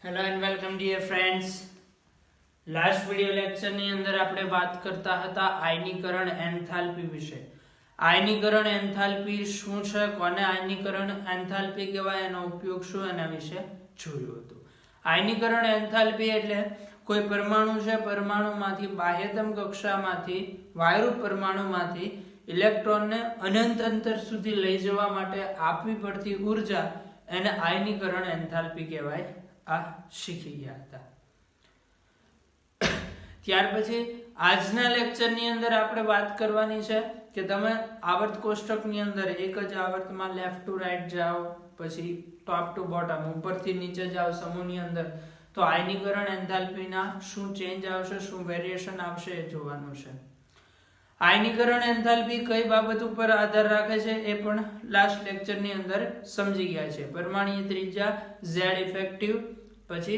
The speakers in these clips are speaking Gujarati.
Hello and welcome dear friends. Last video લેક્ચરની અંદર આપણે વાત કરતા હતા આયનીકરણ એન્થાલ્પી વિશે. આયનીકરણ એન્થાલ્પી શું છે, કોને આયનીકરણ એન્થાલ્પી કહેવાય, એનો ઉપયોગ શું, એના વિશે જોયું હતું. આયનીકરણ એન્થાલ્પી એટલે કોઈ પરમાણુ છે, પરમાણુમાંથી બાહ્યતમ કક્ષામાંથી વાયુરૂપ પરમાણુમાંથી ઇલેક્ટ્રોનને અનંત અંતર સુધી લઈ જવા માટે આપવી પડતી ઉર્જા એને આયનીકરણ એન્થાલ્પી કહેવાય. આ શીખી ગયા હતા. ત્યાર પછી આજના લેક્ચરની અંદર આપણે વાત કરવાની છે કે તમે આવર્ત કોષ્ટકની અંદર એક જ આવર્તમાં લેફ્ટ ટુ રાઈટ જાઓ, પછી ટોપ ટુ બોટમ ઉપરથી નીચે જાઓ સમૂહની અંદર, તો આયનીકરણ એન્થાલ્પીના શું ચેન્જ આવશે, શું વેરિએશન આવશે એ જોવાનું છે. આયનીકરણ એન્થાલ્પી કઈ બાબત ઉપર આધાર રાખે છે એ પણ લાસ્ટ લેક્ચરની અંદર સમજી ગયા છે. પરમાણુય ત્રિજ્યા, ઝેડ ઇફેક્ટિવ, પછી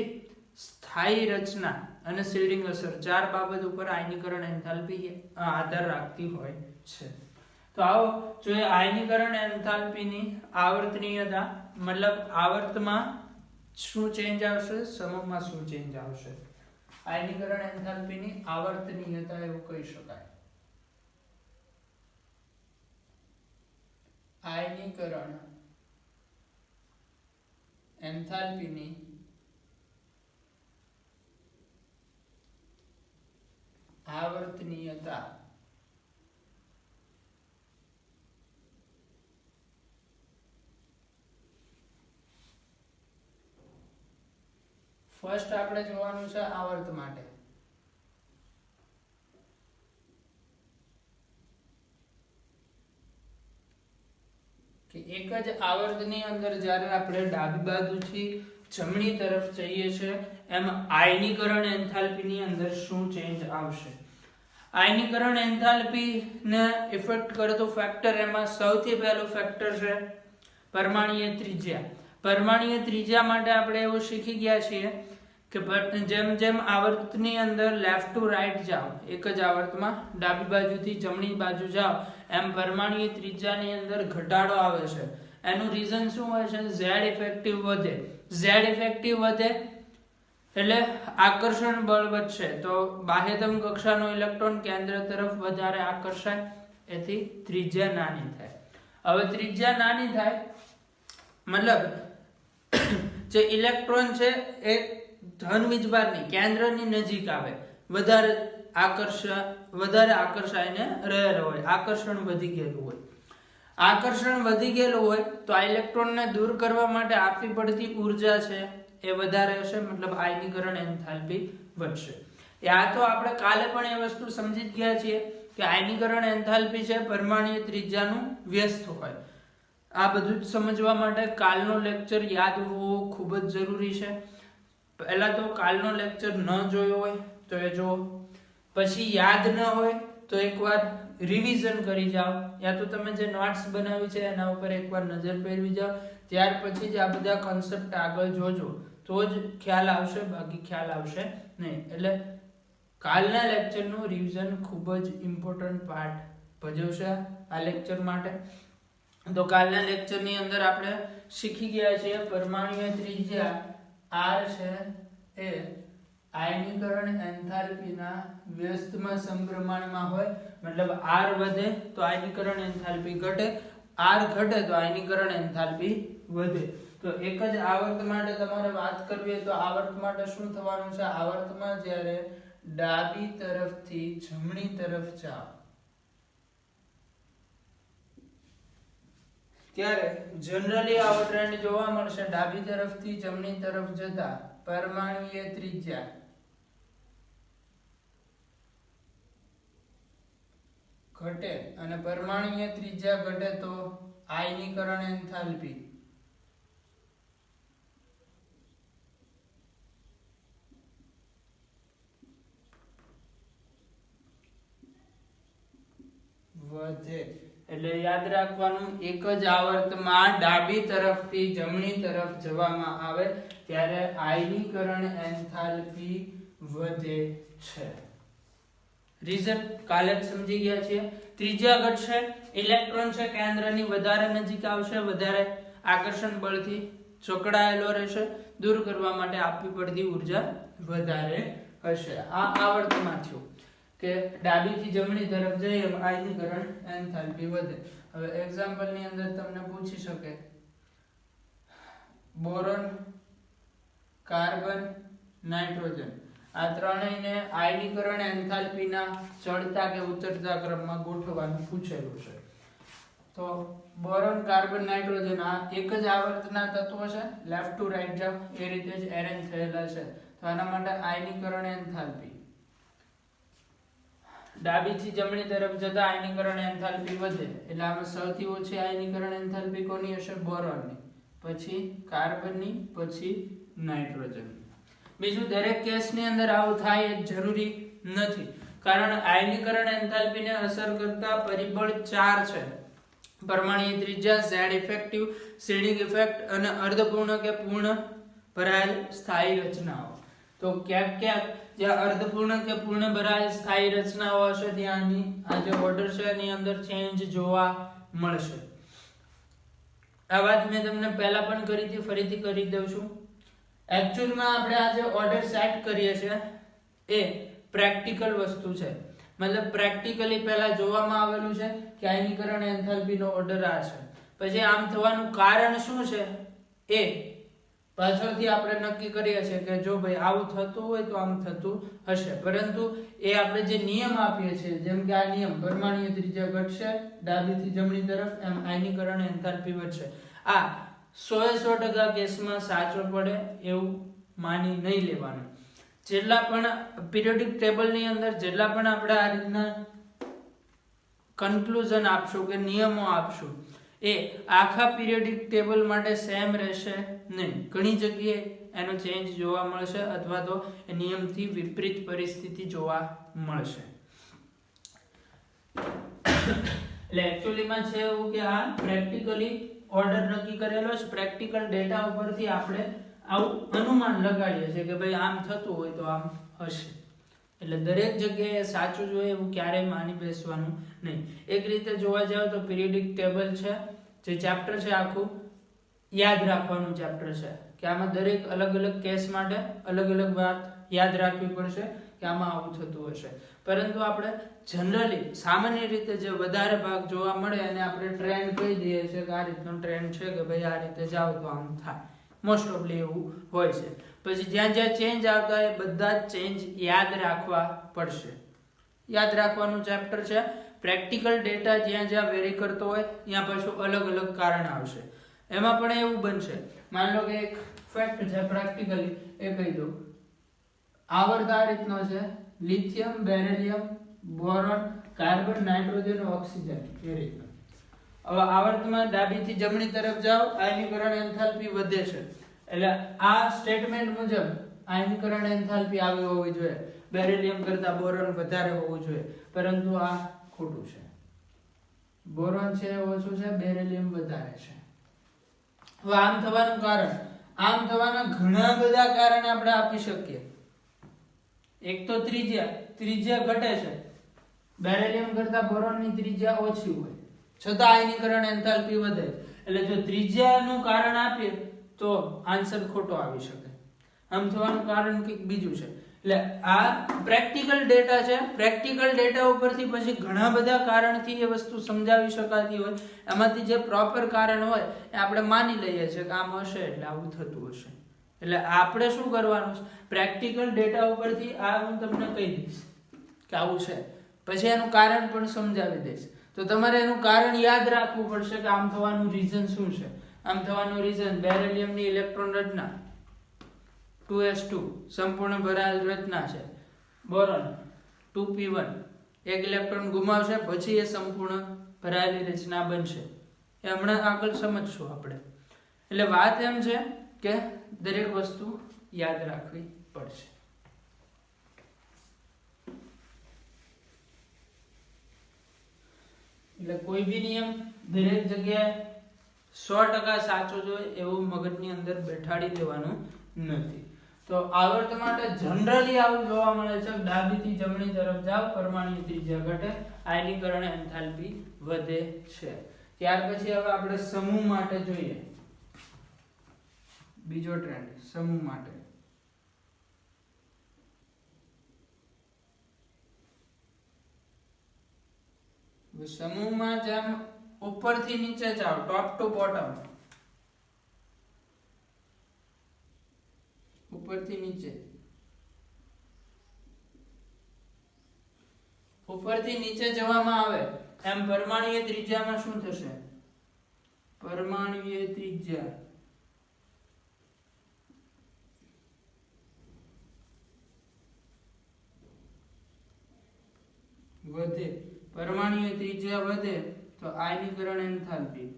સ્થાયી રચના અને શિલ્ડિંગ અસર, ચાર બાબત ઉપર આયનીકરણ એન્થાલ્પી આધાર રાખતી હોય છે. તો આવો જોઈએ આયનીકરણ એન્થાલ્પીની આવર્તનીયતા, મતલબ આવર્તમાં શું ચેન્જ આવશે, સમૂહમાં શું ચેન્જ આવશે. આયનીકરણ એન્થાલ્પીની આવર્તનીયતા એવું કહી શકાય. આયનીકરણ એન્થાલ્પીની આવર્તનીયતા ફર્સ્ટ આપણે જોવાનું છે આવર્ત માટે. કે એક જ આવર્તની અંદર જ્યારે આપણે ડાબી બાજુથી જમણી તરફ જઈએ છીએ એમ આયનીકરણ એન્થાલ્પીની અંદર શું ચેન્જ આવશે. આયનીકરણ એન્થાલ્પીને ઇફેક્ટ કરતો ફેક્ટર, એમાં સૌથી પહેલો ફેક્ટર છે પરમાણુય ત્રિજ્યા. પરમાણુય ત્રિજ્યા માટે આપણે એવું શીખી ગયા છીએ કે જેમ જેમ આવર્તની અંદર લેફ્ટ ટુ રાઈટ જાઓ, એક જ આવર્તમાં ડાબી બાજુથી જમણી બાજુ જાઓ, એમ પરમાણુય ત્રિજ્યાની અંદર ઘટાડો આવે છે. એનું રીઝન શું હોય છે? ઝેડ ઇફેક્ટિવ વધે. ઝેડ ઇફેક્ટિવ વધે એટલે આકર્ષણ બળ વધશે, તો બાહ્યતમ કક્ષાનો ઇલેક્ટ્રોન કેન્દ્ર તરફ વધારે આકર્ષાય, એથી ત્રિજ્યા નાની થાય. હવે ત્રિજ્યા નાની થાય મતલબ જે ઇલેક્ટ્રોન છે એ ધન વીજભારની કેન્દ્રની નજીક આવે, વધારે આકર્ષાય ને રહેલો હોય, આકર્ષણ વધી ગયેલું હોય. આકર્ષણ વધી ગયેલું હોય તો આ ઇલેક્ટ્રોનને દૂર કરવા માટે આપવી પડતી ઉર્જા છે એ વધારે હશે, મતલબ આયનીકરણ એન્થાલ્પી વધશે. આ તો આપણે કાલે પણ એ વસ્તુ સમજી જ ગયા છીએ કે આયનીકરણ એન્થાલ્પી છે પરમાણુય ત્રિજ્યાનું વ્યસ્ત હોય. આ બધું જ સમજવા માટે કાલનો લેક્ચર યાદ હોવો ખૂબ જ જરૂરી છે. પહેલા તો કાલનો લેક્ચર ન જોયો હોય તો એ જો, પછી યાદ ન હોય તો એકવાર રિવિઝન કરી જાઓ, યા તો તમે જે નોટ્સ બનાવી છે એના ઉપર એકવાર નજર ફેરવી જાઓ, ત્યાર પછી જ આ બધા કોન્સેપ્ટ આગળ જોજો, તો જ ખ્યાલ આવશે, બાકી ખ્યાલ આવશે નહીં. એટલે કાલના લેક્ચરનું રિવિઝન ખૂબ જ ઇમ્પોર્ટન્ટ પાર્ટ ભજવશે આ લેક્ચર માટે. તો કાલના લેક્ચરની અંદર આપણે શીખી ગયા છીએ પરમાણુય ત્રિજ્યા R છે એ આયનીકરણ એન્થાલ્પીના વ્યસ્તમાં સમપ્રમાણમાં હોય, મતલબ R વધે તો આયનીકરણ એન્થાલ્પી ઘટે, R ઘટે તો આયનીકરણ એન્થાલ્પી વધે. તો એક જ આવર્ત માટે તમારે વાત કરવી હોય તો આવર્ત માટે શું થવાનું છે? આવર્તમાં જ્યારે ડાબી તરફથી જમણી તરફ જાઓ ત્યારે જનરલી આવો ટ્રેન્ડ જોવા મળશે, ડાબી તરફથી જમણી તરફ જતા પરમાણુય ત્રિજ્યા ઘટે, અને પરમાણુય ત્રિજ્યા ઘટે તો આયનીકરણ એન્થાલ્પી વધે. એટલે યાદ રાખવાનું, એક જ આવર્તમાં ડાબી તરફથી જમણી તરફ જવામાં આવે ત્યારે આયનીકરણ એન્થાલ્પી વધે છે. રીઝન કાલે જ સમજી ગયા છીએ. ત્રિજ્યા ઘટશે, ઇલેક્ટ્રોન છે કેન્દ્રની વધારે નજીક આવશે, વધારે આકર્ષણ બળથી જકડાયેલો રહેશે, દૂર કરવા માટે આપવી પડતી ઉર્જા વધારે હશે. આ આવર્તમાં થયું કે ડાબીથી જમણી તરફ જઈએ એમ આયનીકરણ એન્થાલ્પી વધે. હવે એક્ઝામ્પલ ની અંદર તમને પૂછી શકે બોરોન, કાર્બન, નાઇટ્રોજન આ ત્રણેયને આયનીકરણ એન્થાલ્પીના ચડતા કે ઉતરતા ક્રમમાં ગોઠવવાનું પૂછેલું છે. તો બોરોન, કાર્બન, નાઇટ્રોજન આ એક જ આવર્તના તત્વો છે, લેફ્ટ ટુ રાઈટ જાવ એ રીતે જ એરેન્જ થયેલા છે. તો આના માટે આયનીકરણ એન્થાલ્પી ડાબીથી જમણી તરફ જતા આયનીકરણ એન્થાલ્પી વધે. એટલે આમાં સૌથી ઓછી આયનીકરણ એન્થાલ્પી કોની હશે? બોરોનની, પછી કાર્બનની, પછી નાઇટ્રોજન. બીજું, દરેક કેસની અંદર આવું થાય એ જરૂરી નથી, કારણ આયનીકરણ એન્થાલ્પીને અસર કરતા પરિબળ 4 છે: પરમાણુય ત્રિજ્યા, ઝેડ ઇફેક્ટિવ, સીડિંગ ઇફેક્ટ અને અર્ધપૂર્ણ કે પૂર્ણ ભરાયેલ સ્થાયી રચનાઓ. તો ક્યાંક ક્યાંક જ્યાં અર્ધપૂર્ણ કે પૂર્ણ ભરાયેલ સ્થાયી રચનાઓ હશે ત્યાં આ જે ઓર્ડર છે એની અંદર ચેન્જ જોવા મળશે. આ વાત મેં તમને પહેલા પણ કરી હતી, ફરીથી કરી દઉં છું. એકચ્યુઅલમાં આપણે આ જે ઓર્ડર સેટ કરીએ છીએ એ પ્રેક્ટિકલ વસ્તુ છે. મતલબ પ્રેક્ટિકલી પહેલા જોવામાં આવેલું છે કે આયનીકરણ એન્થાલ્પીનો ઓર્ડર આ છે, પછી આમ થવાનું કારણ શું છે એ પાછળથી આપણે નક્કી કરીએ છીએ કે જો ભાઈ આવું થતું હોય તો આમ થતું હશે. પરંતુ એ આપણે જે નિયમ આપીએ છીએ, જેમ કે આ નિયમ પરમાણુય ત્રિજ્યા ઘટશે ડાબીથી જમણી તરફ એમ આયનીકરણ એન્થાલ્પી વધશે, આ 100% કેસમાં સાચો પડે એવું માની નહીં લેવાનું. જેટલા પણ પીરિયોડિક ટેબલની અંદર જેટલા પણ આપણે આ રીતના કન્ક્લુઝન આપશું કે નિયમો આપશું એ આખા પીરિયોડિક ટેબલ માટે સેમ રહેશે નહીં. ઘણી જગ્યાએ એનો ચેન્જ જોવા મળશે અથવા તો એ નિયમથી વિપરીત પરિસ્થિતિ જોવા મળશે. એટલે એકચ્યુઅલીમાં છે એવું કે આ પ્રેક્ટિકલી ઓર્ડર નક્કી કરેલો છે, પ્રેક્ટિકલ ડેટા ઉપરથી આપણે આવું અનુમાન લગાડીએ છીએ કે ભાઈ આમ થતું હોય તો આમ હશે. એટલે દરેક જગ્યાએ સાચું જોઈએ એવું ક્યારેય માની બેસવાનું નહીં. એક રીતે જોવા જાવ તો પીરિયોડિક ટેબલ છે જે ચેપ્ટર છે આખું યાદ રાખવાનું ચેપ્ટર છે કે આમાં દરેક અલગ અલગ કેસ માટે અલગ અલગ વાત યાદ રાખવી પડશે કે આમાં આવું થતું હશે. પરંતુ આપણે જનરલી સામાન્ય રીતે જે વધારે ભાગ જોવા મળે એને આપણે ટ્રેન્ડ કહી દઈએ છીએ કે આ રીતનો ટ્રેન્ડ છે કે ભાઈ આ રીતે જાવ તો આમ થાય. મોસ્ટ ઓફલી એવું હોય છે. પછી જ્યાં જ્યાં ચેન્જ આવતા હોય બધા જ ચેન્જ યાદ રાખવા પડશે. યાદ રાખવાનું ચેપ્ટર છે. પ્રેક્ટિકલ ડેટા જ્યાં જ્યાં વેરી કરતો હોય ત્યાં પાછું અલગ અલગ કારણ આવશે. એમાં પણ એવું બનશે, માની લો કે એક ફેક્ટ છે પ્રેક્ટિકલી એ કહી દઉં, આવર્ત આ રીતનો છે: lithium, beryllium, boron, carbon, nitrogen, oxygen એ રીતનો. હવે આવર્તમાં ડાબીથી જમણી તરફ જાઓ આયનીકરણ એન્થાલ્પી વધે છે, એટલે આ સ્ટેટમેન્ટ મુજબ આયનીકરણ એન્થાલ્પી આવી હોવી જોઈએ, બેરિલિયમ કરતા બોરોન વધારે હોવું જોઈએ, પરંતુ આ ખોટું છે. બોરોન છે ઓછું છે, બેરિલિયમ વધારે છે. હવે આમ થવાનું કારણ, આમ થવાના ઘણા બધા કારણ આપણે આપી શકીએ. એક તો ત્રિજ્યા ઘટે છે, બેરિલિયમ કરતા બોરોનની ત્રિજ્યા ઓછી હોય છતાં આયનીકરણ એન્થાલ્પી વધે. એટલે જો ત્રિજ્યાનું કારણ આપીએ તો આન્સર ખોટો આવી શકે. આમ થવાનું કારણ કંઈક બીજું છે. એટલે આ પ્રેક્ટિકલ ડેટા છે. પ્રેક્ટિકલ ડેટા ઉપરથી પછી ઘણા બધા કારણથી એ વસ્તુ સમજાવી શકાતી હોય. એમાંથી જે પ્રોપર કારણ હોય એ આપણે માની લઈએ છીએ કે આમ હશે એટલે આવું થતું હશે. એટલે આપણે શું કરવાનું છે, પ્રેક્ટિકલ ડેટા ઉપરથી આ હું તમને કહી દઈશ કે આવું છે, પછી એનું કારણ પણ સમજાવી દઈશ. તો તમારે એનું કારણ યાદ રાખવું પડશે કે આમ થવાનું રીઝન શું છે. આમ થવાનું રીઝન બેરિલિયમની ઇલેક્ટ્રોન રચના 2s2 સંપૂર્ણ ભરાયેલ રચના છે. બોરોન 2p1 એક ઇલેક્ટ્રોન ગુમાવશે પછી એ સંપૂર્ણ ભરાયેલી રચના બનશે. એ હમણાં આગળ સમજશું આપણે. એટલે વાત એમ છે કે દરેક વસ્તુ યાદ રાખવી પડશે. એટલે કોઈ બી નિયમ દરેક જગ્યાએ 100% સાચો જોઈએ એવું મગજની અંદર બેઠાડી દેવાનું નથી. તો આવર્ત માટે જનરલી આવું જોવા મળે છે, ડાબીથી જમણી તરફ જાવ પરમાણુની ત્રિજ્યા ઘટે, આયનીકરણ એન્થાલ્પી વધે છે. ત્યાર પછી હવે આપણે સમૂહ માટે જોઈએ. બીજો ટ્રેન્ડ સમૂહ માટે. સમૂહમાં જેમ ઉપરથી નીચે જાઓ, ટોપ ટુ બોટમ, ઉપરથી નીચે, ઉપરથી નીચે જવામાં આવે એમ પરમાણુય ત્રિજ્યામાં શું થશે? પરમાણુય ત્રિજ્યા વધે. પરમાણુય ત્રિજ્યા વધે તો આયનીકરણ એન્થાલ્પી.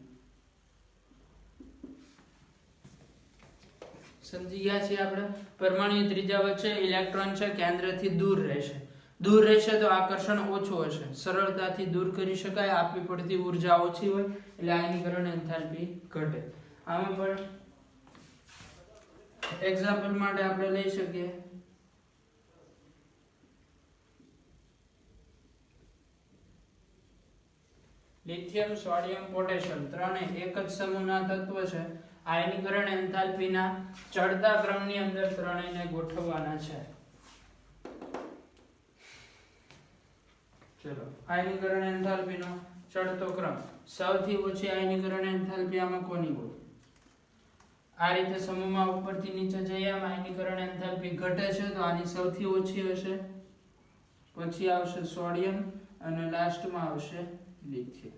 સમજી ગયા છીએ આપણે? પરમાણુય ત્રિજ્યા વચ્ચે ઇલેક્ટ્રોન છે કેન્દ્રથી દૂર રહેશે. દૂર રહેશે તો આકર્ષણ ઓછું હશે, સરળતાથી દૂર કરી શકાય, આપવી પડતી ઉર્જા ઓછી હોય એટલે આયનીકરણ એન્થાલ્પી ઘટે. આમાં પણ એક્ઝામ્પલ માટે આપણે લઈ શકીએ લિથિયમ, સોડિયમ, પોટેશિયમ ત્રણે એક જ સમૂહના તત્વ છે. આયનીકરણ એન્થાલ્પીના ચડતા ક્રમની અંદર ત્રણેયને ગોઠવવાના છે. ચલો, આયનીકરણ એન્થાલ્પીનો ચડતો ક્રમ. સૌથી ઓછી આયનીકરણ એન્થાલ્પી આમાં કોની હોય? આ રીતે સમૂહમાં ઉપરથી નીચે જઈએ આમ આયનીકરણ એન્થાલ્પી ઘટે છે તો આની સૌથી ઓછી હશે, પછી આવશે સોડિયમ અને લાસ્ટમાં આવશે લિથિયમ.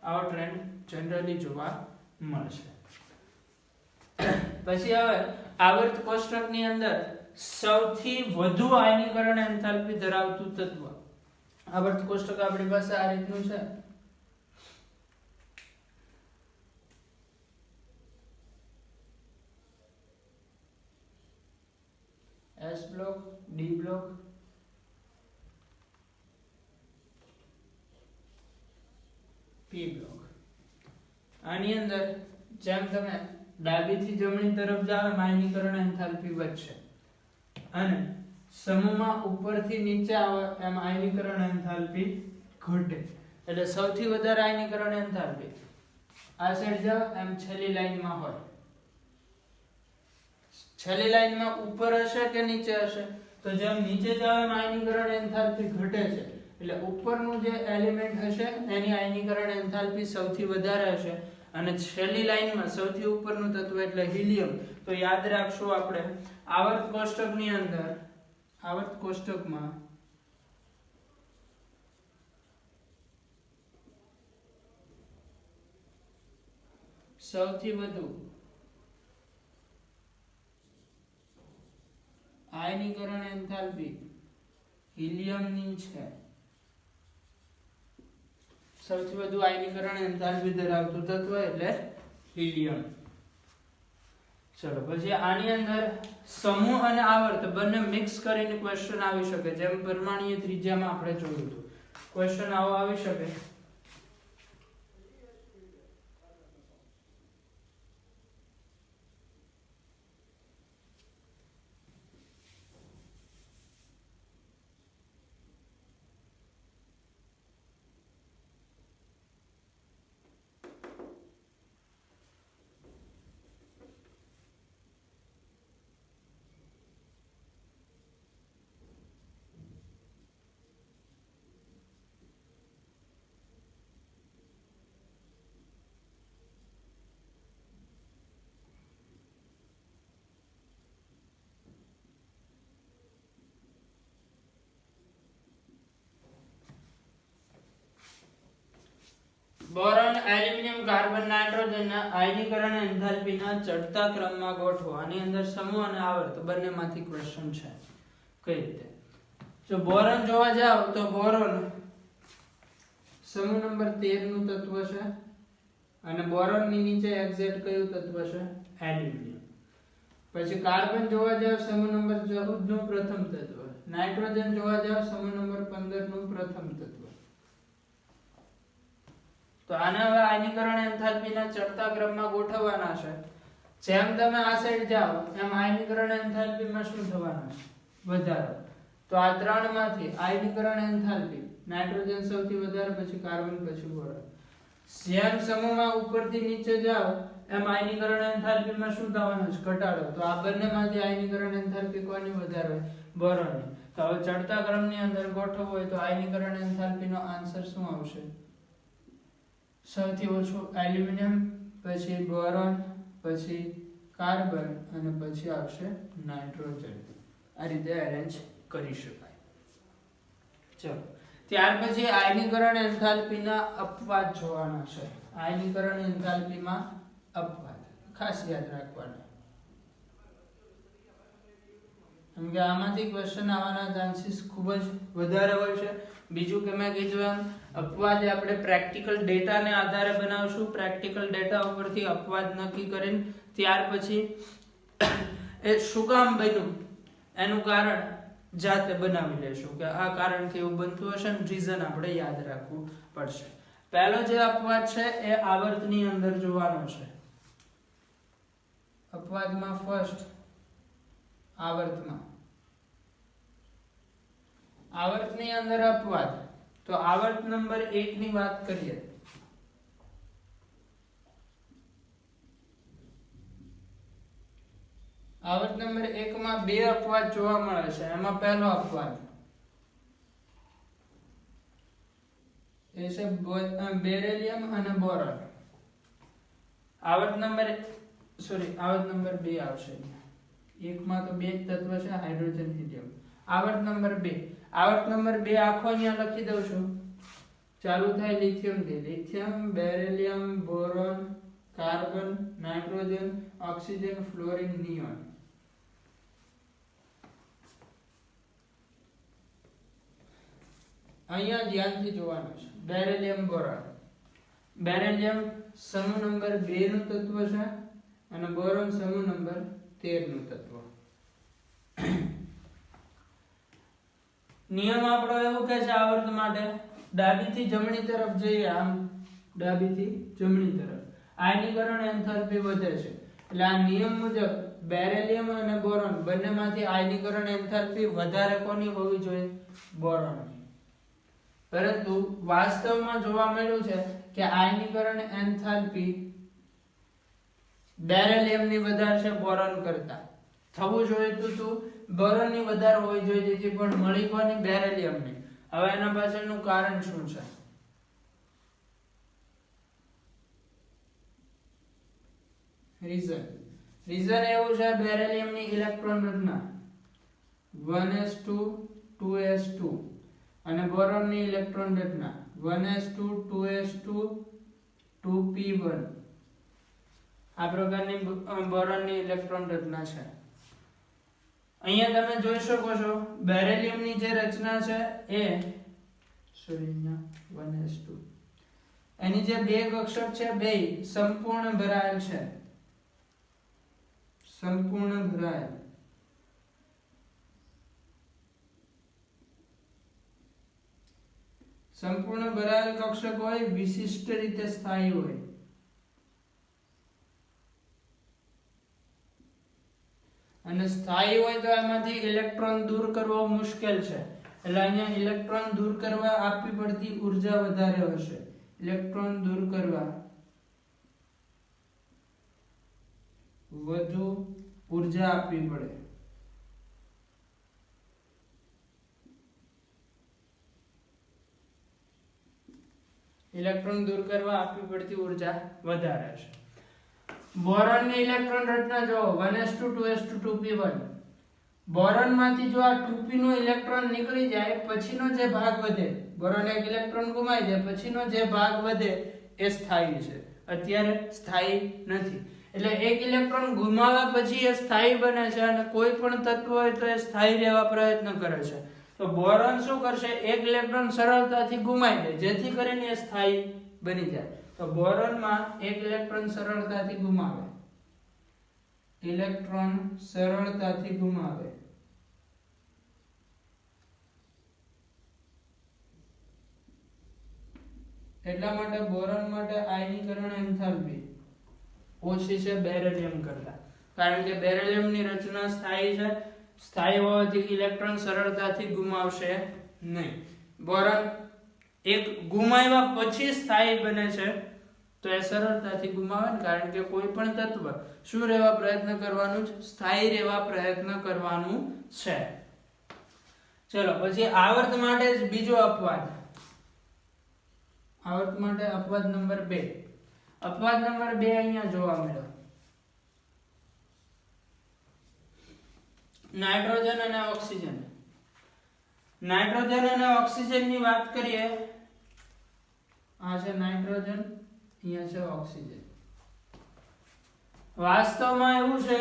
આવો ટ્રેન્ડ જનરલી જોવા મળશે. પછી હવે આવર્ત કોષ્ટકની અંદર સૌથી વધુ આયનીકરણ એન્થાલ્પી ધરાવતું તત્વ. આવર્ત કોષ્ટક આપણી પાસે આ રીતનું છે. S block, D block, P block. આની અંદર જેમ તમે ડાબીથી જમણી તરફ જાવ એમ આયનીકરણ એન્થાલ્પી વધશે અને સમૂહમાં ઉપરથી નીચે આવે એમ આયનીકરણ એન્થાલ્પી ઘટે. એટલે સૌથી વધારે આયનીકરણ એન્થાલ્પી આ સાઈડ જાવ એમ છેલ્લી લાઈનમાં હોય. છેલ્લી લાઈનમાં ઉપર હશે કે નીચે હશે? તો જેમ નીચે જાવ એમ આયનીકરણ એન્થાલ્પી ઘટે છે એટલે ઉપરનું જે એલિમેન્ટ હશે એની આયનીકરણ એન્થાલ્પી સૌથી વધારે હશે અને છેલ્લી લાઈનમાં સૌથી ઉપરનું તત્વ એટલે હિલિયમ. તો યાદ રાખશું આપણે આવર્ત કોષ્ટકની અંદર, આવર્ત કોષ્ટકમાં સૌથી વધુ આયનીકરણ એન્થાલ્પી હિલિયમની છે. સૌથી વધુ આયનીકરણ એન્થાલ્પી ધરાવતું તત્વ એટલે હિલિયમ. ચલો, પછી આની અંદર સમૂહ અને આવર્ત બંને મિક્સ કરીને ક્વેશ્ચન આવી શકે. જેમ પરમાણુય ત્રિજ્યામાં આપણે જોયું હતું, ક્વેશ્ચન આવો આવી શકે. બોરોન, એલ્યુમિનિયમ, કાર્બન, નાઇટ્રોજનના આયનીકરણ એન્થાલ્પીના ચડતા ક્રમમાં ગોઠવો. આની અંદર સમૂહ અને આવર્ત બંનેમાંથી ક્વેશ્ચન છે. કઈ રીતે? જો બોરોન જોવા જાવ તો બોરોન સમૂહ નંબર 13 નું તત્વ છે અને બોરોનની નીચે એક્ઝેક્ટ કયું તત્વ છે? એલ્યુમિનિયમ. પછી કાર્બન જોવા જાવ સમૂહ નંબર 14 નું પ્રથમ તત્વ. નાઇટ્રોજન જોવા જાવ સમૂહ નંબર 15 નું પ્રથમ તત્વ. તો આને હવે આયનીકરણ એન્થાલ્પીના ચડતા ક્રમમાં ગોઠવવાના છે. જેમ તમે આ સાઈડ જાઓ એમ આયનીકરણ એન્થાલ્પીમાં શું થવાનું છે? વધારો. તો આ ત્રણમાંથી આયનીકરણ એન્થાલ્પી નાઇટ્રોજન સૌથી વધારે, પછી કાર્બન, પછી બોરોન. જેમ સમૂહમાં ઉપરથી નીચે જાઓ એમ આયનીકરણ એન્થાલ્પીમાં શું થવાનું છે? ઘટાડો. તો આ બંનેમાંથી આયનીકરણ એન્થાલ્પી કોની વધારે હોય? બોરોનની. તો હવે ચડતા ક્રમની અંદર ગોઠવવું હોય તો આયનીકરણ એન્થાલ્પીનો આન્સર શું આવશે? સૌથી ઓછું એલ્યુમિનિયમ, પછી બોરોન, પછી કાર્બન અને પછી આવશે નાઇટ્રોજન. આ રીતે અરેન્જ કરી શકાય. ચલો, ત્યાર પછી આયનીકરણ એન્થાલ્પીના અપવાદ જોવાના છે. આયનીકરણ એન્થાલ્પીમાં અપવાદ ખાસ યાદ રાખવાના, કેમ કે આમાંથી ક્વેશ્ચન આવવાના ચાન્સીસ ખૂબ જ વધારે હોય છે. બીજું કે મેં કીધું એમ અપવાદ આપણે પ્રેક્ટિકલ ડેટાને આધારે બનાવશું. પ્રેક્ટિકલ ડેટા ઉપરથી અપવાદ નક્કી કરીને ત્યાર પછી એ શું કામ બન્યું એનું કારણ જાતે બનાવી લેશું કે આ કારણથી એવું બનતું હશે ને રીઝન આપણે યાદ રાખવું પડશે. પહેલો જે અપવાદ છે એ આવર્તની અંદર જોવાનો છે. અપવાદમાં ફર્સ્ટ આવર્તની અંદર અપવાદ. તો આવર્ત નંબર 1 ની વાત કરીએ. આવર્ત નંબર 1 માં બે અપવાદ જોવા મળે છે. એમાં પહેલો અપવાદ એ છે બેરિલિયમ અને બોરોન. આવર્ત નંબર 2 આવશે. એકમાં તો બે જ તત્વ છે, હાઇડ્રોજન, હિલિયમ. આવર્ત નંબર 2 આખો અહીંયા લખી દઉં છું. ચાલુ થાય લિથિયમ થી. Lithium, beryllium, boron, carbon, nitrogen, oxygen, fluorine, neon. અહીંયા ધ્યાનથી જોવાનું છે. Beryllium, boron. બેરિલિયમ સમૂહ નંબર 2 નું તત્વ છે અને બોરોન સમૂહ નંબર 13 નું તત્વ. નિયમ આપણો એવું કહે છે આવર્ત માટે ડાબીથી જમણી તરફ જઈએ, આમ ડાબીથી જમણી તરફ આયનીકરણ એન્થાલ્પી વધે છે. એટલે આ નિયમ મુજબ બેરિલિયમ અને બોરોન બંનેમાંથી આયનીકરણ એન્થાલ્પી વધારે કોની હોવી જોઈએ? બોરોનની. પરંતુ વાસ્તવમાં જોવા મળ્યું છે કે આયનીકરણ એન્થાલ્પી બેરિલિયમની વધારે છે બોરોન કરતા. થવું જોઈએ તો બોરોનની વધારે હોવી જોઈએ, જેથી પણ મળી કોની? બેરિલિયમની. હવે એના પાછળનું કારણ શું છે? રીઝન એવું છે બેરિલિયમની ઇલેક્ટ્રોન રચના 1s2 2s2 અને બોરોનની ઇલેક્ટ્રોન રચના 1s2 2s2 2p1. આ પ્રકારની બોરોનની ઇલેક્ટ્રોન રચના છે. અહીંયા તમે જોઈ શકો છો બેરિલિયમની જે રચના છે એ 1s2 એની જે બે કક્ષક છે બે સંપૂર્ણ ભરાયેલ છે. સંપૂર્ણ ભરાયેલ. સંપૂર્ણ ભરાયેલ કક્ષક હોય વિશિષ્ટ રીતે સ્થાયી હોય. અને સ્થાયી હોય તો એમાંથી ઇલેક્ટ્રોન દૂર કરવો મુશ્કેલ છે. એટલે અહીંયા ઇલેક્ટ્રોન દૂર કરવા આપવી પડતી ઊર્જા વધારે હશે. ઇલેક્ટ્રોન દૂર કરવા વધુ ઊર્જા આપવી પડે. ઇલેક્ટ્રોન દૂર કરવા આપવી પડતી ઊર્જા વધારે છે. બોરોનની ઇલેક્ટ્રોન રચના જો 1s2 2s2 2p1. બોરોન માંથી જો આ 2p નો ઇલેક્ટ્રોન નીકળી જાય પછીનો જે ભાગ વધે, બોરોન એક ઇલેક્ટ્રોન ગુમાવી દે પછીનો જે ભાગ વધે એ સ્થાયી છે. અત્યારે સ્થાયી નથી. એટલે એક ઇલેક્ટ્રોન ગુમાવ્યા પછી એ સ્થાયી બને છે અને કોઈ પણ તત્વ હોય તો એ સ્થાયી રહેવા પ્રયત્ન કરે છે. તો બોરોન શું કરશે? એક ઇલેક્ટ્રોન સરળતાથી ગુમાવી દે જેથી કરીને એ સ્થાયી બની જાય. તો બોરોનમાં એક ઇલેક્ટ્રોન સરળતાથી ગુમાવે. ઇલેક્ટ્રોન સરળતાથી ગુમાવે. એટલા માટે બોરોન માટે આયનીકરણ એન્થાલ્પી ઓછી છે બેરિલિયમ કરતા. કારણ કે બેરિલિયમની રચના સ્થાયી છે. સ્થાયી હોવાથી ઇલેક્ટ્રોન સરળતાથી ગુમાવશે નહીં. બોરોન એક ગુમાવ્યા પછી સ્થાયી બને છે તો એ સરળતાથી ગુમાવે ને, કારણ કે કોઈ પણ તત્વ શું રહેવા પ્રયત્ન કરવાનું છે? સ્થાયી રહેવા પ્રયત્ન કરવાનું છે. ચલો પછી આવર્ત માટે બીજો અપવાદ. આવર્ત માટે અપવાદ નંબર 2. અપવાદ નંબર 2 અહીંયા જોવા મળ્યો. નાઇટ્રોજન અને ઓક્સિજન. નાઇટ્રોજન અને ઓક્સિજન ની વાત કરીએ. આ છે નાઇટ્રોજન, અહીંયા છે ઓક્સિજન. વાસ્તવમાં એવું છે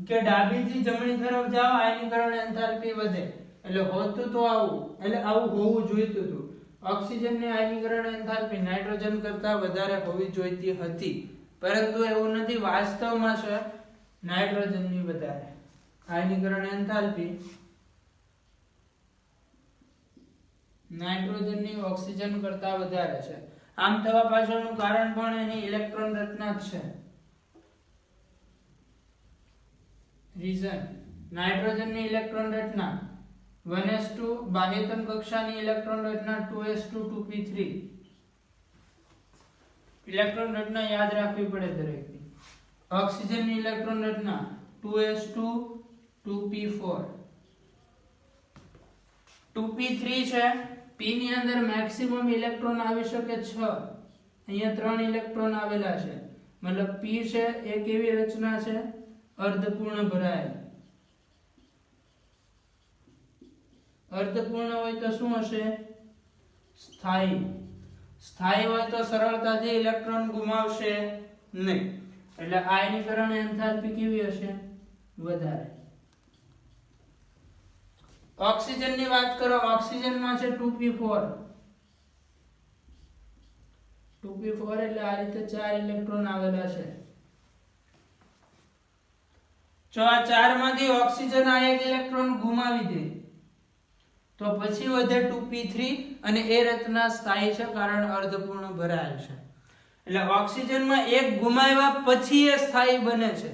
કે ડાબીથી જમણી તરફ જાઓ આયનીકરણ એન્થાલ્પી વધે. એટલે હોતું તો આવું, એટલે આવું હોવું જોઈતું હતું. ઓક્સિજનની આયનીકરણ એન્થાલ્પી નાઇટ્રોજન કરતા વધારે હોવી જોઈતી હતી, પરંતુ એવું નથી. વાસ્તવમાં છે નાઇટ્રોજનની વધારે આયનીકરણ એન્થાલ્પી નાઇટ્રોજનની ઓક્સિજન કરતા વધારે છે. આમ થવા પાછળનું કારણ પણ એની ઇલેક્ટ્રોન રચના જ છે. રીઝન નાઇટ્રોજનની ઇલેક્ટ્રોન રચના 1s2, બાહ્યતમ કક્ષાની ઇલેક્ટ્રોન રચના 2s2 2p3. ઇલેક્ટ્રોન રચના યાદ રાખવી પડે દરેકની. ઓક્સિજનની ઇલેક્ટ્રોન રચના 2s2 2p4. 2p3 છે. p ની અંદર મેક્સિમમ ઇલેક્ટ્રોન આવી શકે 6. અહીંયા 3 ઇલેક્ટ્રોન આવેલા છે, મતલબ p છે એ કેવી રચના છે? અર્ધપૂર્ણ ભરાયેલ. અર્ધપૂર્ણ હોય તો શું હશે? સ્થાયી. સ્થાયી હોય તો સરળતાથી ઇલેક્ટ્રોન ગુમાવશે નહીં, એટલે આયનીકરણ એન્થાલ્પી કેવી હશે? વધારે. ઓક્સિજનની વાત કરો. ઓક્સિજનમાં છે 2p4. 2p4 એટલે આ રીતે 4 ઇલેક્ટ્રોન આવેલા છે. જો આ 4 માંથી ઓક્સિજન આ એક ઇલેક્ટ્રોન ગુમાવી દે તો પછી વધે 2p3 અને એ રચના સ્થાયી છે, કારણ અર્ધપૂર્ણ ભરાયેલ છે. એટલે ઓક્સિજનમાં એક ગુમાવ્યા પછી એ સ્થાયી બને છે,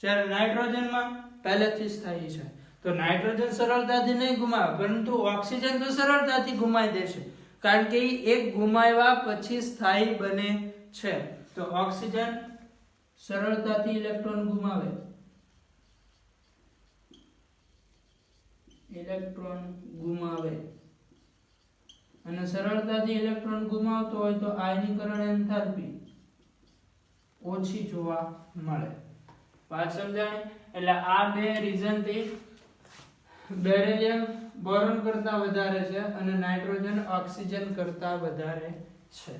જ્યારે નાઇટ્રોજનમાં પહેલેથી સ્થાયી છે. તો નાઇટ્રોજન સરળતાથી નહીં ગુમાવે, પરંતુ ઓક્સિજન તો સરળતાથી ગુમાવી દેશે, કારણ કે એક ગુમાવ્યા પછી સ્થાયી બને છે. તો ઓક્સિજન સરળતાથી ઇલેક્ટ્રોન ગુમાવે. ઇલેક્ટ્રોન ગુમાવે અને સરળતાથી ઇલેક્ટ્રોન ગુમાવતો હોય તો આયનીકરણ એન્થાલ્પી ઓછી જોવા મળે. વાત સમજાણી? એટલે આ બે રીઝન થી બેરિલિયમ બોરોન કરતા વધારે છે અને નાઇટ્રોજન ઓક્સિજન કરતા વધારે છે.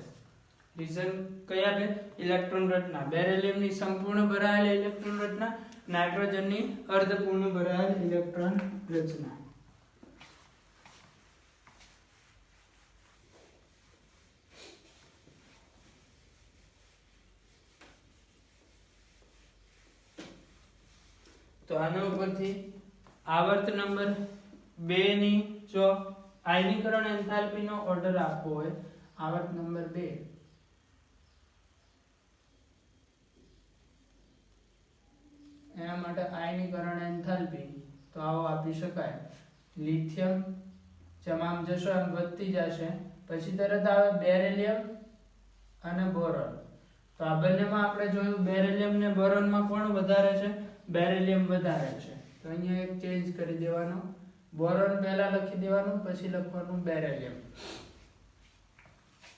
રીઝન કયા બે? ઇલેક્ટ્રોન રચના. બેરિલિયમની સંપૂર્ણ ભરાયેલ ઇલેક્ટ્રોન રચના, નાઇટ્રોજનની અર્ધપૂર્ણ ભરાયેલ ઇલેક્ટ્રોન રચના. તો આના ઉપરથી આવર્ત નંબર 2 ની જો આયનીકરણ એન્થાલ્પી નો ઓર્ડર આપવો હોય, આવર્ત નંબર 2 એના માટે આયનીકરણ એન્થાલ્પી તો આવો આપી શકાય. લિથિયમ જેમ આમ જશો એમ વધતી જશે, પછી તરત આવે બેરિલિયમ અને બોરોન. તો આ બંનેમાં આપણે જોયું બેરિલિયમ ને બોરોન માં કોણ વધારે છે? બેરિલિયમ વધારે છે. તો અહીંયા એક ચેન્જ કરી દેવાનો, બોરોન પહેલા લખી દેવાનું, પછી લખવાનું બેરિલિયમ.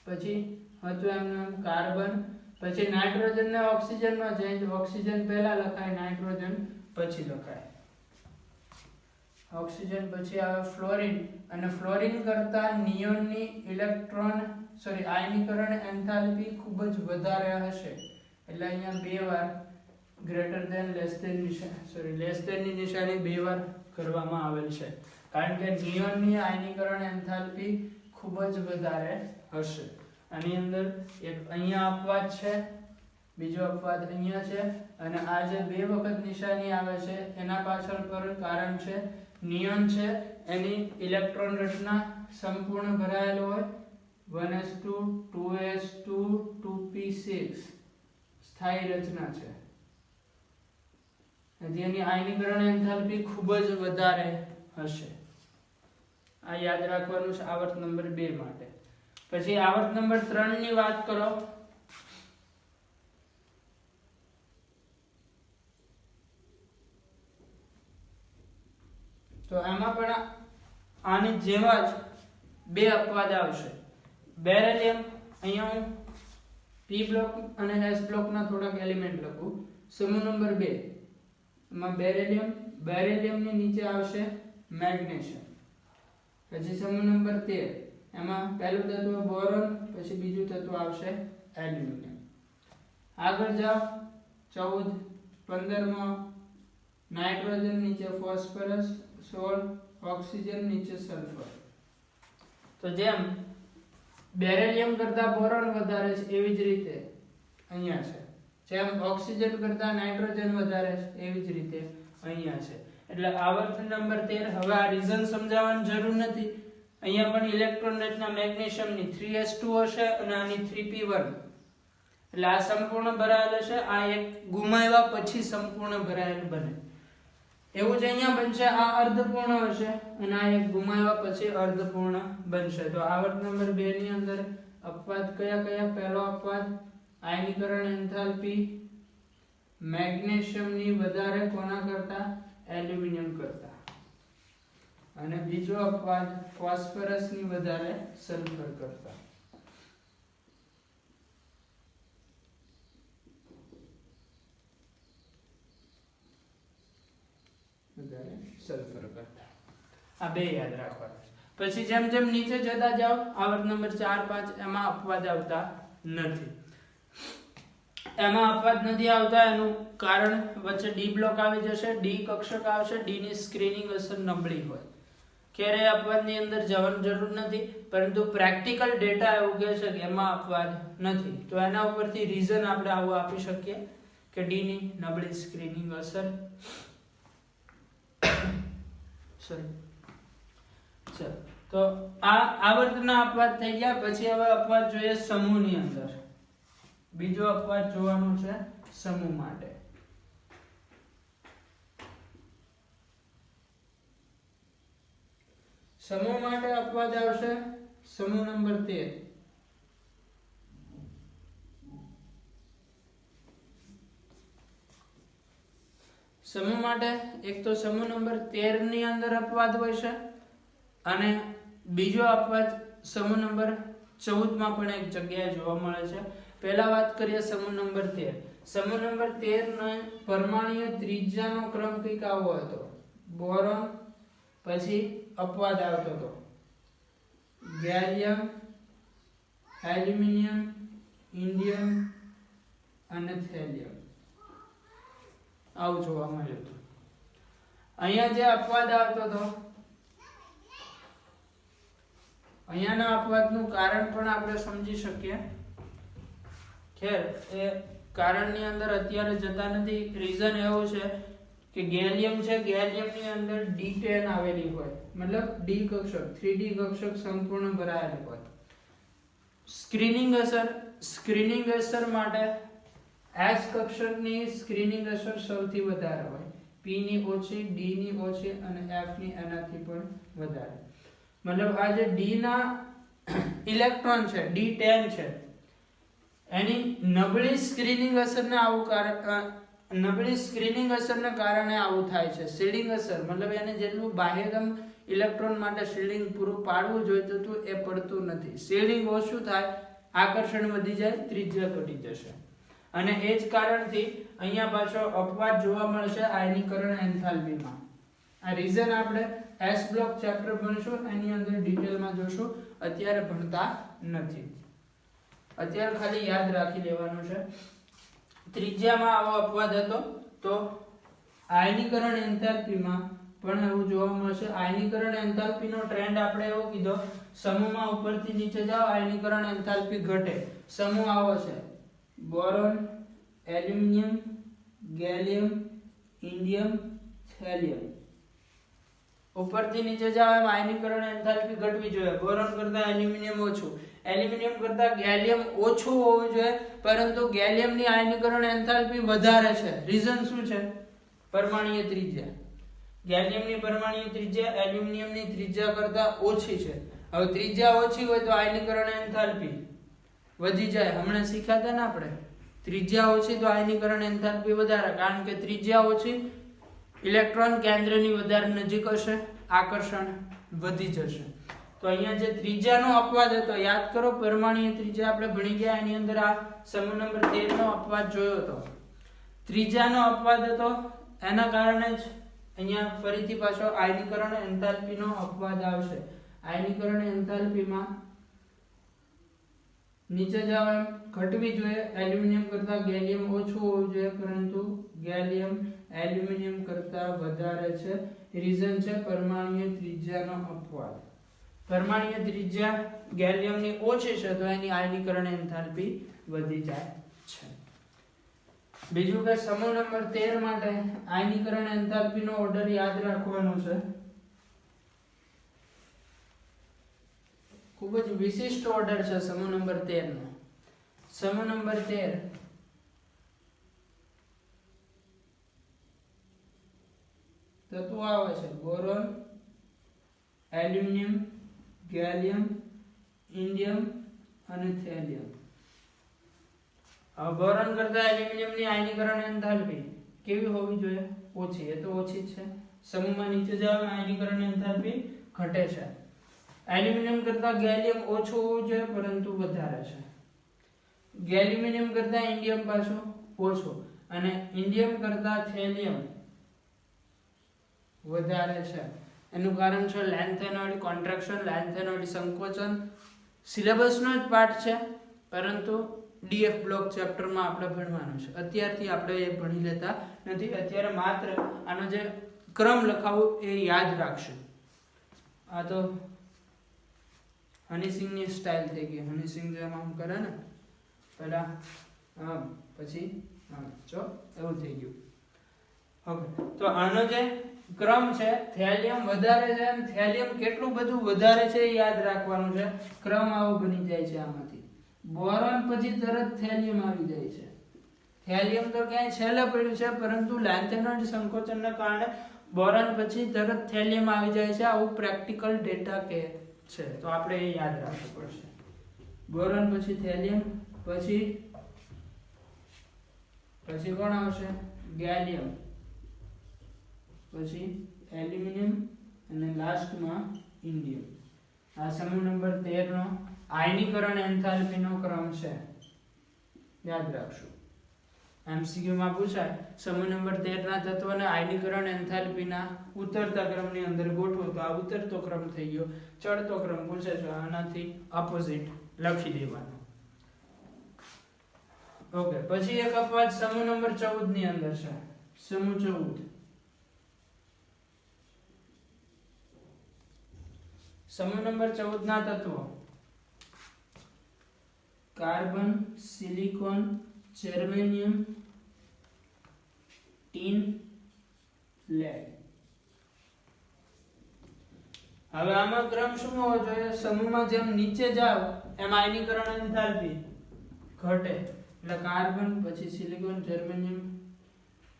પછી હતું એમનું કાર્બન, પછી નાઇટ્રોજન ને ઓક્સિજન માં ચેન્જ. ઓક્સિજન પહેલા લખાય, નાઇટ્રોજન પછી લખાય. ઓક્સિજન પછી આવે ફ્લોરિન, અને ફ્લોરિન કરતા નિયોનની આયનીકરણ એન્થાલ્પી ખૂબ જ વધારે હશે. એટલે અહીંયા બે વાર ગ્રેટર ધેન લેસ ધેન ની નિશાની બે વાર કરવામાં આવેલ છે, કારણ કે નિયોનની આયનીકરણ એન્થાલ્પી ખૂબ જ વધારે હશે. આની અંદર એક અહીંયા અપવાદ છે, બીજો અપવાદ અહીંયા છે, અને આ જે બે વખત નિશાની આવે છે એના પાછળ પર કારણ છે નિયોન છે એની ઇલેક્ટ્રોન રચના સંપૂર્ણ ભરાયેલ હોય. 1s2 2s2 2p6 સ્થાયી રચના છે, જેની આયનીકરણ એન્થાલ્પી ખૂબ જ વધારે હશે. આ યાદ રાખવાનું છે આવર્ત નંબર 2 માટે. પછી આવર્ત નંબર 3 ની વાત કરો. તો આમાં પણ આની જેવા જ બે અપવાદ આવશે. બેરિલિયમ, અહીંયા હું p બ્લોક અને s બ્લોકના થોડાક એલિમેન્ટ લખું. સમૂહ નંબર 2 એમાં બેરિલિયમ, બેરિલિયમની નીચે આવશે મેગ્નેશિયમ. પછી સમૂહ નંબર 13 એમાં પહેલું તત્વ બોરોન, પછી બીજું તત્વ આવશે એલ્યુમિનિયમ. આગળ જાઓ 14 15માં નાઇટ્રોજન, નીચે ફોસ્ફરસ, 16 ઓક્સિજન, નીચે સલ્ફર. તો જેમ બેરિલિયમ કરતા બોરોન વધારે છે એવી જ રીતે અહીંયા છે. જેમ ઓક્સિજન કરતા નાઇટ્રોજન વધારે છે એવી જ રીતે અહીંયા છે. એટલે આવર્તન નંબર 13. હવે આ રીઝન સમજાવવાની જરૂર નથી. અહીંયા પણ ઇલેક્ટ્રોન રચના મેગ્નેશિયમની 3s2 હશે અને આની 3p1. એટલે આ સંપૂર્ણ ભરાયેલ હશે, આ એક ગુમાવ્યા પછી સંપૂર્ણ ભરાયેલ બને. એવું જ અહીંયા બનશે, આ અર્ધપૂર્ણ હશે અને આ એક ગુમાવ્યા પછી અર્ધપૂર્ણ બનશે. તો આવર્ત નંબર 2 ની અંદર અપવાદ કયા કયા? પહેલો અપવાદ આયનીકરણ એન્થાલ્પી મેગ્નેશિયમની વધારે કોના કરતા? એલ્યુમિનિયમ કરતા. અને બીજો અપવાદ ફોસ્ફરસની વધારે સલ્ફર કરતા. સલ્ફર કરતા. આ બે યાદ રાખવાના. પછી જેમ જેમ નીચે જતા જાઓ આવર્ત નંબર 4 5 એમાં અપવાદ આવતા નથી. એમાં અપવાદ નથી આવતા એનું કારણ વચ્ચે ડી બ્લોક આવી જશે, ડી કક્ષક આવશે, ડી ની સ્ક્રીનિંગ અસર નબળી હોય. ક્યારે અપવાદની અંદર જવાની જરૂર નથી, પરંતુ પ્રેક્ટિકલ ડેટા એવું કહે છે કે એમાં અપવાદ નથી. તો એના ઉપરથી રીઝન આપણે આવું આપી શકીએ કે ડી ની નબળી સ્ક્રીનિંગ અસર. તો આ આવર્તના અપવાદ થઈ ગયા. પછી હવે અપવાદ જોઈએ સમૂહની અંદર. બીજો અપવાદ જોવાનો છે સમૂહ માટે. સમૂહ માટે અપવાદ આવશે સમૂહ નંબર 13. સમૂહ માટે એક તો સમૂહ નંબર 13 ની અંદર અપવાદ હોય છે અને બીજો અપવાદ સમૂહ નંબર 14 માં પણ એક જગ્યાએ જોવા મળે છે. પહેલા વાત કરીએ સમૂહ નંબર 13. સમૂહ નંબર 13 નો પરમાણુય ત્રિજ્યાનો ક્રમ કંઈક આવો હતો. બોરોન, પછી અપવાદ આવતો હતો ગેલિયમ, એલ્યુમિનિયમ, ઇન્ડિયમ અને થેલિયમ. આવું જોવા મળ્યું હતું. અહીંયા જે અપવાદ આવતો હતો, અહીંયાના અપવાદનું કારણ પણ આપણે સમજી શકીએ. ખેર એ કારણની અંદર અત્યારે જતા નથી. રીઝન એવું છે કે ગેલિયમ છે, ગેલિયમની અંદર D10 આવેલી હોય, મતલબ ડી કક્ષક 3D કક્ષક સંપૂર્ણ ભરાયેલું હોય. સ્ક્રીનિંગ અસર માટે S કક્ષકની સ્ક્રીનિંગ અસર સૌથી વધારે હોય. P ની ઓછી, D ની ઓછી અને F ની એનાથી પણ વધારે. મતલબ આ જે D ના ઇલેક્ટ્રોન છે, D10 છે, એની નબળી સ્ક્રીનિંગ અસરને કારણે આવું થાય છે. શિલ્ડિંગ અસર મતલબ એને જેટલું બાહ્યગમ ઇલેક્ટ્રોન માટે શિલ્ડિંગ પૂરું પાડવું જોઈતું હતું એ પડતું નથી. શિલ્ડિંગ ઓછું થાય, આકર્ષણ વધી જાય, ત્રિજ્યા ઘટી જશે. અને એ જ કારણથી અહીંયા પાછો અપવાદ જોવા મળશે આયનીકરણ એન્થાલ્પીમાં. આ રીઝન આપણે S બ્લોક ચેપ્ટર ભણશું, એની અંદર ડિટેલમાં જોશું. અત્યારે ભણતા નથી, અત્યારે ખાલી યાદ રાખી લેવાનું છે. ત્રિજ્યામાં આવો અપવાદ હતો. તો આયનીકરણ એન્થાલ્પીમાં પણ એવું જોવા મળશે. આયનીકરણ એન્થાલ્પીનો ટ્રેન્ડ આપણે એવો કીધો, સમૂહમાં ઉપરથી નીચે જાઓ આયનીકરણ એન્થાલ્પી ઘટે. સમૂહ આવો છે boron, aluminium, gallium, indium, thallium. ઉપરથી નીચે જાઓ એમ આયનીકરણ એન્થાલ્પી ઘટવી જોઈએ. બોરોન કરતા એલ્યુમિનિયમ ઓછું, એલ્યુમિનિયમ કરતા ગેલિયમ ઓછું હોવું જોઈએ, પરંતુ ગેલિયમની આયનીકરણ એન્થાલ્પી વધારે છે. રીઝન શું છે? પરમાણુય ત્રિજ્યા. ગેલિયમની પરમાણુય ત્રિજ્યા એલ્યુમિનિયમની ત્રિજ્યા કરતા ઓછી છે. હવે ત્રિજ્યા ઓછી હોય તો આયનીકરણ એન્થાલ્પી વધી જાય. હમણાં શીખ્યા હતા ને આપણે, ત્રિજ્યા ઓછી તો આયનીકરણ એન્થાલ્પી વધારે, કારણ કે ત્રિજ્યા ઓછી ઇલેક્ટ્રોન કેન્દ્રની વધારે નજીક હશે આકર્ષણ વધી જશે. તો અહીંયા જે ત્રિજ્યાનો અપવાદ હતો યાદ કરો, પરમાણુય ત્રિજ્યા આપણે ભણી ગયા, એની અંદર આ સમૂહ નંબર 13 નો અપવાદ જોયો હતો. ત્રિજ્યાનો અપવાદ હતો એના કારણે જ અહીંયા ફરીથી પાછો આયનીકરણ એન્થાલ્પીનો અપવાદ આવશે. આયનીકરણ એન્થાલ્પીમાં નીચે જાવ એમ ઘટવી જોઈએ. એલ્યુમિનિયમ કરતા ગેલિયમ ઓછું હોવું જોઈએ, પરંતુ ગેલિયમ એલ્યુમિનિયમ કરતા વધારે છે. રીઝન છે પરમાણુય ત્રિજ્યાનો અપવાદ. પરમાણુય ત્રિજ્યા ગેલિયમની ઓછી છે તો એની આયનીકરણ એન્થાલ્પી વધી જાય છે. બીજું કે સમૂહ નંબર 13 માટે આયનીકરણ એન્થાલ્પીનો ઓર્ડર યાદ રાખવાનો છે. ખૂબ જ વિશિષ્ટ ઓર્ડર છે સમૂહ નંબર 13 નો. સમૂહ નંબર 13 તત્વો આવે છે બોરોન, એલ્યુમિનિયમ, ગેલિયમ, ઇન્ડિયમ અને થેલિયમ. હવે બોરોન કરતા એલ્યુમિનિયમની આયનીકરણ એન્થાલ્પી કેવી હોવી જોઈએ? ઓછી. એ તો ઓછી જ છે. સમૂહમાં નીચે જાવ આયનીકરણ એન્થાલ્પી ઘટે છે. એલ્યુમિનિયમ કરતા ગેલિયમ ઓછું હોવું જોઈએ પરંતુ વધારે છે. ગેલ્યુમિનિયમ કરતા ઇન્ડિયમ પાછું ઓછું અને ઇન્ડિયમ કરતા થેલિયમ વધારે છે. એનું કારણ છે લેન્થેનોઇડ કોન્ટ્રેક્શન, લેન્થેનોઇડ સંકોચન. સિલેબસનો જ પાઠ છે પરંતુ ડીએફ બ્લોક ચેપ્ટરમાં આપણે ભણવાનું છે. અત્યારથી આપણે એ ભણી લેતા નથી. અત્યારે માત્ર આનો જે ક્રમ લખાવો એ યાદ રાખશે. આ તો હનીસિંગની સ્ટાઇલ થઈ ગઈ. હનીસિંગ જેમ આમ કરે ને, પહેલા આમ પછી આમ, જો એવું થઈ ગયું. ઓકે, તો આનો જે ક્રમ છે થેલિયમ વધારે છે અને થેલિયમ કેટલું બધું વધારે છે એ યાદ રાખવાનું છે. ક્રમ આવો બની જાય છે આમાંથી. બોરોન પછી તરત થેલિયમ આવી જાય છે. થેલિયમ તો ક્યાંય છેલ્લે પડ્યું છે પરંતુ લેન્થેનોઇડ સંકોચનના કારણે બોરોન પછી તરત થેલિયમ આવી જાય છે. આવું પ્રેક્ટિકલ ડેટા કે છે તો આપણે એ યાદ રાખવું પડશે. બોરોન પછી થેલિયમ, પછી કોણ આવશે? ગેલિયમ, પછી એલ્યુમિનિયમ અને લાસ્ટમાં ઇન્ડિયમ. આ સમૂહ નંબર 13 નો આયનીકરણ એન્થાલ્પીનો ક્રમ છે. યાદ રાખશું. એમસીક્યુ માં પૂછાય સમૂહ નંબર 13 ના તત્વોને આયનીકરણ એન્થાલ્પીના ઉતરતા ક્રમની અંદર ગોઠવો તો આ ઉતરતો ક્રમ થઈ ગયો. ચડતો ક્રમ પૂછે છે આનાથી ઓપોઝિટ લખી દેવાનો. ઓકે, પછી એક અપવાદ સમૂહ નંબર 14 ની અંદર છે. સમૂહ 14. સમૂહ નંબર 14 ના તત્વો carbon, silicon, germanium, tin, lead. હવે આમાં ક્રમ શું હોવો જોઈએ? સમૂહમાં જેમ નીચે જાવ એમ આયનીકરણ એન્થાલ્પી ઘટે. એટલે કાર્બન, પછી સિલિકોન, જર્મેનિયમ,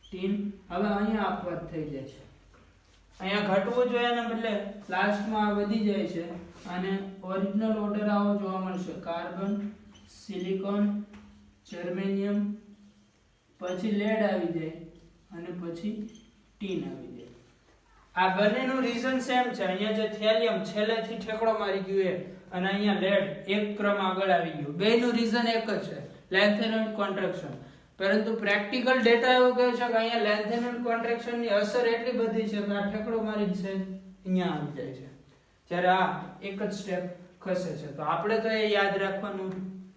ટીન. હવે અહીંયા અપવાદ થઈ જાય છે. અહીંયા ઘટવું જોઈએ એના બદલે લાસ્ટમાં વધી જાય છે અને ઓરિજિનલ ઓર્ડર આવો જોવા મળશે. કાર્બન, સિલિકોન, જર્મેનિયમ, પછી લેડ આવી જાય અને પછી ટીન આવી જાય. આ બંનેનું રીઝન સેમ છે. અહીંયા જે થેલિયમ છેલ્લેથી ઠેકડો મારી ગયું એ અને અહીંયા લેડ એક ક્રમ આગળ આવી ગયું. બેનું રીઝન એક જ છે, લેન્થેનોઇડ કોન્ટ્રેક્શન. પરંતુ પ્રેક્ટિકલ ડેટા એવો કહે છે કે અહીંયા લેન્થેનોઇડ કોન્ટ્રેક્શનની અસર એટલી બધી છે કે આ ઠેકડો મારી છે અહીંયા આવી જાય છે, જ્યારે આ એક જ સ્ટેપ ખસે છે. તો આપણે તો એ યાદ રાખવાનું.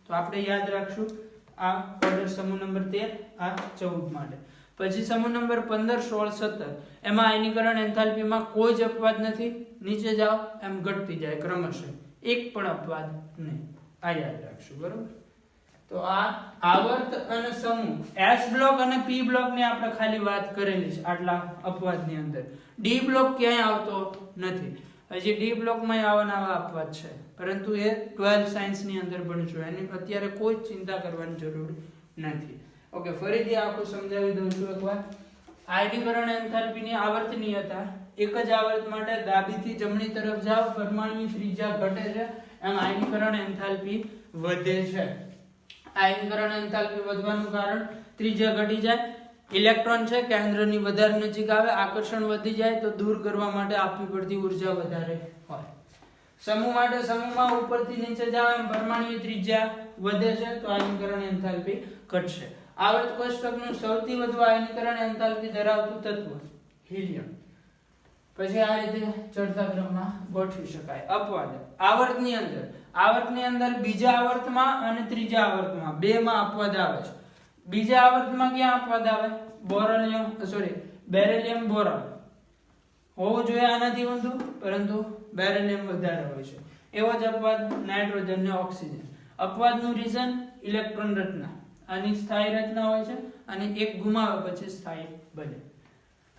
તો આપણે યાદ રાખશું આ ઓર્ડર સમૂહ નંબર 13, આ 14 માટે. પછી સમૂહ નંબર 15, 16, 17 એમાં આયનીકરણ એન્થાલ્પીમાં કોઈ જ અપવાદ નથી. નીચે જાઓ એમ ઘટતી જાય ક્રમશઃ, એક પણ અપવાદ નહીં. આ યાદ રાખશું, બરોબર? તો આ આવર્ત અને સમૂહ એસ બ્લોક અને પી બ્લોક ની આપણે ખાલી વાત કરેલી છે આટલા અપવાદની અંદર. ડી બ્લોક ક્યાંય આવતો નથી. હજી ડી બ્લોકમાં આવા અપવાદ છે પરંતુ એ 12 સાયન્સ ની અંદર ભણીશું. એની અત્યારે કોઈ ચિંતા કરવાની જરૂર નથી. ઓકે, ફરીથી આખું સમજાવી દઉં છું એકવાર. આયનીકરણ એન્થાલ્પીની આવર્તનીયતા એક જ આવર્ત માટે ડાબીથી જમણી તરફ જાવ પરમાણુની ત્રિજ્યા ઘટે છે એમ આયનીકરણ એન્થાલ્પી વધે છે. આયનીકરણ એન્થાલ્પી વધવાનું કારણ ત્રિજ્યા ઘટી જાય ઇલેક્ટ્રોન છે કેન્દ્રની વધારે નજીક આવે, આકર્ષણ વધી જાય તો દૂર કરવા માટે આપવી પડતી ઉર્જા વધારે હોય. સમૂહ માટે સમૂહમાં ઉપરથી નીચે જાવ એમ પરમાણુની ત્રિજ્યા વધે છે તો આયનીકરણ એન્થાલ્પી ઘટશે. આવર્ત કોષ્ટકનું સૌથી વધુ આયનીકરણ એન્થાલ્પી ધરાવતું તત્વ હિલિયમ. પછી આ રીતે ચડતા ક્રમમાં ગોઠવી શકાય. અપવાદ આવર્તની અંદર બીજા આવર્તમાં અને ત્રીજા આવર્તમાં બેમાં અપવાદ આવે છે. બીજા આવર્તમાં ક્યાં અપવાદ આવે? બેરિલિયમ બોરોન હોવું જોઈએ આનાથી ઊંધું, પરંતુ બેરિલિયમ વધારે હોય છે. એવો જ અપવાદ નાઇટ્રોજન ને ઓક્સિજન. અપવાદનું રીઝન ઇલેક્ટ્રોન રચના. આની સ્થાયી રચના હોય છે અને એક ગુમાવે પછી સ્થાયી બને.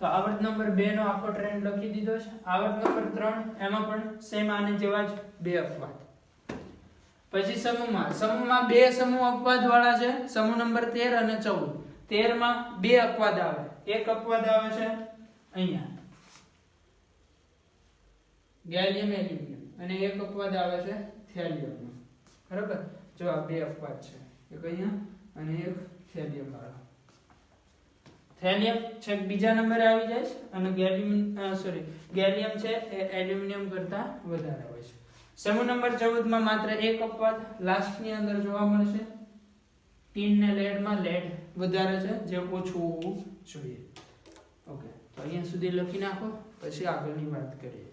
તો આવર્ત નંબર 2 નો આખો ટ્રેન્ડ લખી દીધો છે. આવર્ત નંબર 3 એમાં પણ સેમ આને જેવા જ બે અપવાદ. પછી સમૂહમાં બે સમૂહ અપવાદ વાળા છે, સમૂહ નંબર 13 અને 14. 13 માં બે અપવાદ આવે. એક અપવાદ આવે છે અહીંયા ગેલિયમ એલ્યુમિનિયમ અને એક અપવાદ આવે છે થેલિયમ. બરાબર, જો આ બે અપવાદ છે, એક અહીંયા અને એક થેલિયમ વાળો. થેલિયમ છે બીજા નંબરે આવી જાય છે અને ગેલિયમ છે એ એલ્યુમિનિયમ કરતા વધારે હોય છે. સમૂહ નંબર 14 માં માત્ર એક અપવાદ લાસ્ટ ની અંદર જોવા મળશે. ટીન ને લેડ માં લેડ વધારે છે જે ઓછું હોવું જોઈએ. ઓકે, તો અહીંયા સુધી લખી નાખો, પછી આગળની વાત કરીએ.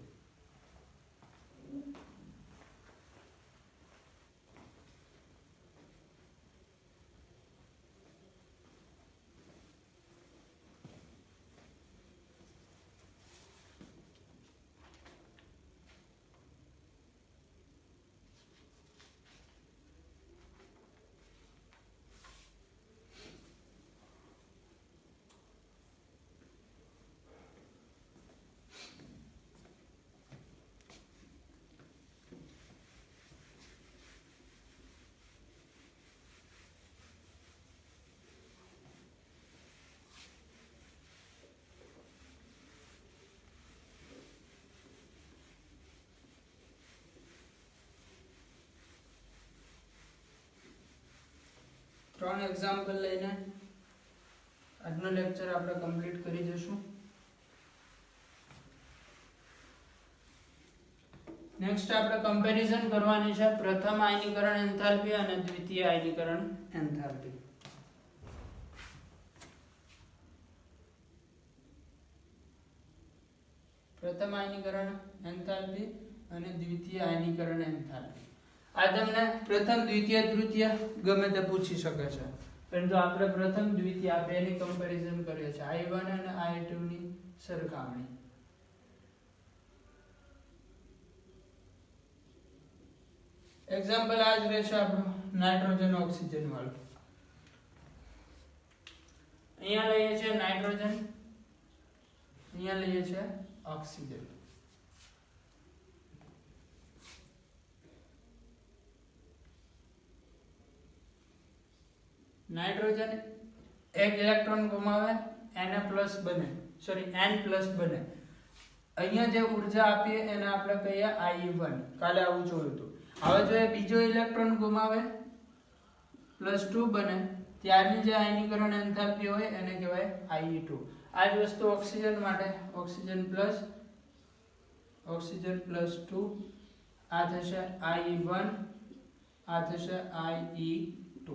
ત્રણ એક્ઝામ્પલ લઈને આજનો લેક્ચર આપણે કમ્પ્લીટ કરી દઈશું. નેક્સ્ટ આપણે કમ્પેરિઝન કરવાની છે પ્રથમ આયનીકરણ એન્થાલ્પી અને દ્વિતીય આયનીકરણ એન્થાલ્પી. પ્રથમ આયનીકરણ એન્થાલ્પી અને દ્વિતીય આયનીકરણ એન્થાલ્પી. આ તમને પ્રથમ દ્વિતીય તૃતીય ગમે તે પૂછી શકે છે, પરંતુ આપણે પ્રથમ દ્વિતીય આ બેની કમ્પેરિઝન કરીએ છીએ, I1 અને I2 ની સરખામણી. એક્ઝામ્પલ આ જ રહેશે આપણું નાઇટ્રોજન ઓક્સિજન વાળું. અહીંયા લઈએ છીએ નાઇટ્રોજન, અહીંયા લઈએ છીએ ઓક્સિજન. નાઇટ્રોજન એક ઇલેક્ટ્રોન ગુમાવે Na પ્લસ બને, N પ્લસ બને. અહીંયા જે ઉર્જા આપીએ એને આપણે કહીએ I1. કાલે આવું જોયું હતું. હવે જો એ બીજો ઇલેક્ટ્રોન ગુમાવે +2 બને ત્યારની જે આયનીકરણ એન્થાલ્પી હોય એને કહેવાય I2. આ જ વસ્તુ ઓક્સિજન માટે, ઓક્સિજન +2 આ થશે I1, આ થશે I2.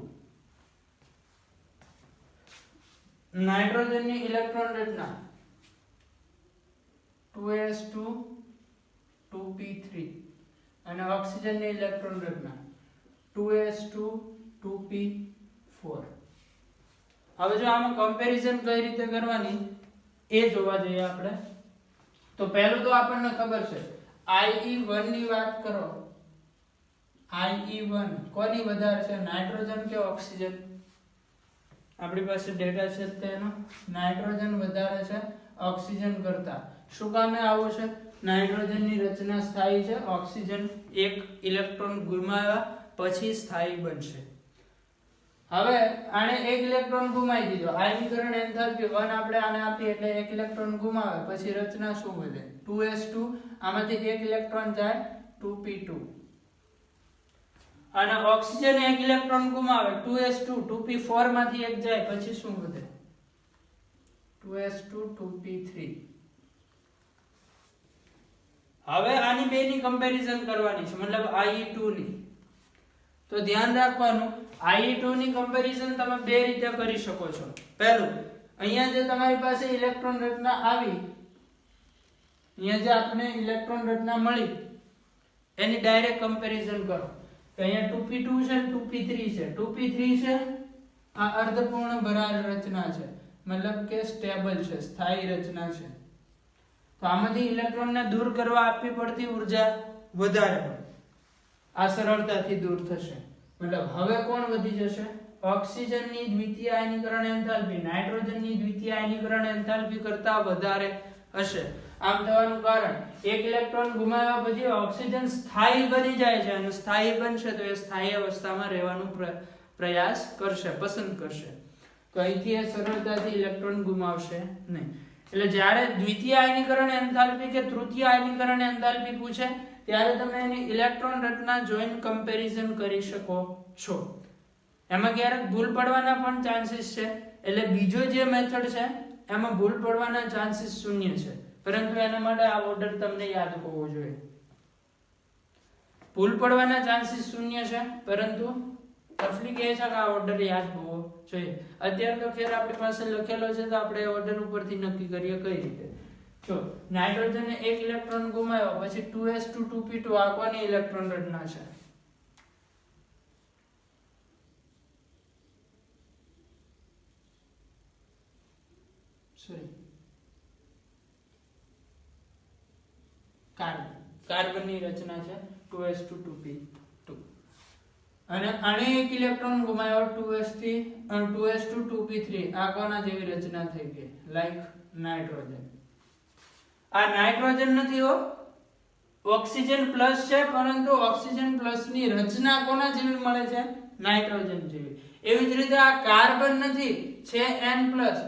નાઇટ્રોજનની ઇલેક્ટ્રોન રચના 2s2 2p3 અને ઓક્સિજનની ઇલેક્ટ્રોન રચના 2s2 2p4. હવે જો આમાં કમ્પેરિઝન કઈ રીતે કરવાની એ જોવા જઈએ આપણે. તો પહેલું તો આપણને ખબર છે IE1 ની વાત કરો. IE1 કોની વધારે છે, નાઇટ્રોજન કે ઓક્સિજન? આપણી પાસે ડેટા છે તેનો નાઇટ્રોજન વધારે છે ઓક્સિજન કરતા. શું કામે આવું છે? નાઇટ્રોજનની રચના સ્થાયી છે, ઓક્સિજન એક ઇલેક્ટ્રોન ગુમાવ્યા પછી સ્થાયી બનશે. હવે આને એક ઇલેક્ટ્રોન ગુમાવી દીધો, આયનીકરણ એન્થાલ્પી 1 આપણે આને આપીએ એટલે એક ઇલેક્ટ્રોન ગુમાવે પછી રચના શું વધે? 2s2. આમાંથી એક ઇલેક્ટ્રોન જાય 2p2 અને ઓક્સિજન એક ઇલેક્ટ્રોન ગુમાવે 2s2 2p4 માંથી એક જાય પછી શું વધે? 2s2 2p3. હવે આની બેની કમ્પેરિઝન કરવાની છે, મતલબ IE2 ની. તો ધ્યાન રાખવાનું, IE2 ની કમ્પેરિઝન તમે બે રીતે કરી શકો છો. પહેલું, અહીંયા જે તમારી પાસે ઇલેક્ટ્રોન રચના આવી, અહીંયા જે આપણે ઇલેક્ટ્રોન રચના મળી એની ડાયરેક્ટ કમ્પેરિઝન કરો. તો અહીંયા 2p2 છે, 2p3 છે. 2p3 છે આ અર્ધપૂર્ણ ભરાયેલ રચના છે, મતલબ કે સ્ટેબલ છે, સ્થાયી રચના છે. તો આમાંથી ઇલેક્ટ્રોનને દૂર કરવા આપવી પડતી ઉર્જા વધારે હોય. આ સરળતાથી દૂર થશે. મતલબ હવે કોણ વધી જશે? ઓક્સિજનની દ્વિતીય આયનીકરણ એન્થાલ્પી નાઇટ્રોજનની દ્વિતીય આયનીકરણ એન્થાલ્પી કરતા વધારે હશે. આમ થવાનું કારણ, એક ઇલેક્ટ્રોન ગુમાવ્યા પછી ઓક્સિજન સ્થાયી બની જાય છે, અને સ્થાયી બનશે તો એ સ્થાયી અવસ્થામાં રહેવાનું પ્રયાસ કરશે, પસંદ કરશે. તો અહીંથી એ સરળતાથી ઇલેક્ટ્રોન ગુમાવશે નહીં. એટલે જ્યારે દ્વિતીય આયનીકરણ એન્થાલ્પી કે તૃતીય આયનીકરણ એન્થાલ્પી પૂછે ત્યારે તમે એની ઇલેક્ટ્રોન રચના જોઈન કમ્પેરિઝન કરી શકો છો. એમાં ક્યારેક ભૂલ પડવાના પણ ચાન્સીસ છે, એટલે બીજો જે મેથડ છે એમાં ભૂલ પડવાના ચાન્સીસ શૂન્ય છે, પરંતુ એના માટે આ ઓર્ડર તમને યાદ હોવો જોઈએ. ભૂલ પડવાના ચાન્સીસ શૂન્ય છે, પરંતુ તકલીફ એ છે કે આ ઓર્ડર યાદ હોવો જોઈએ. અત્યારે તો ખેર આપણી પાસે લખેલો છે તો આપણે ઓર્ડર ઉપરથી નક્કી કરીએ કઈ રીતે. જો નાઇટ્રોજનને એક ઇલેક્ટ્રોન ગુમાવ્યો પછી 2s2 2p2 આ કોની ઇલેક્ટ્રોન રચના છે? કાર્બનની રચના છે 2s2 2p2. અને આને એક ઇલેક્ટ્રોન ગુમાવ્યો 2s2 2p3 આ કોના જેવી રચના થઈ ગઈ? Like nitrogen. આ નાઇટ્રોજન નથી હો, ઓક્સિજન પ્લસ છે, પરંતુ ઓક્સિજન પ્લસ ની રચના કોના જેવી મળે છે? નાઇટ્રોજન જેવી. એવી જ રીતે આ કાર્બન નથી, છે N+,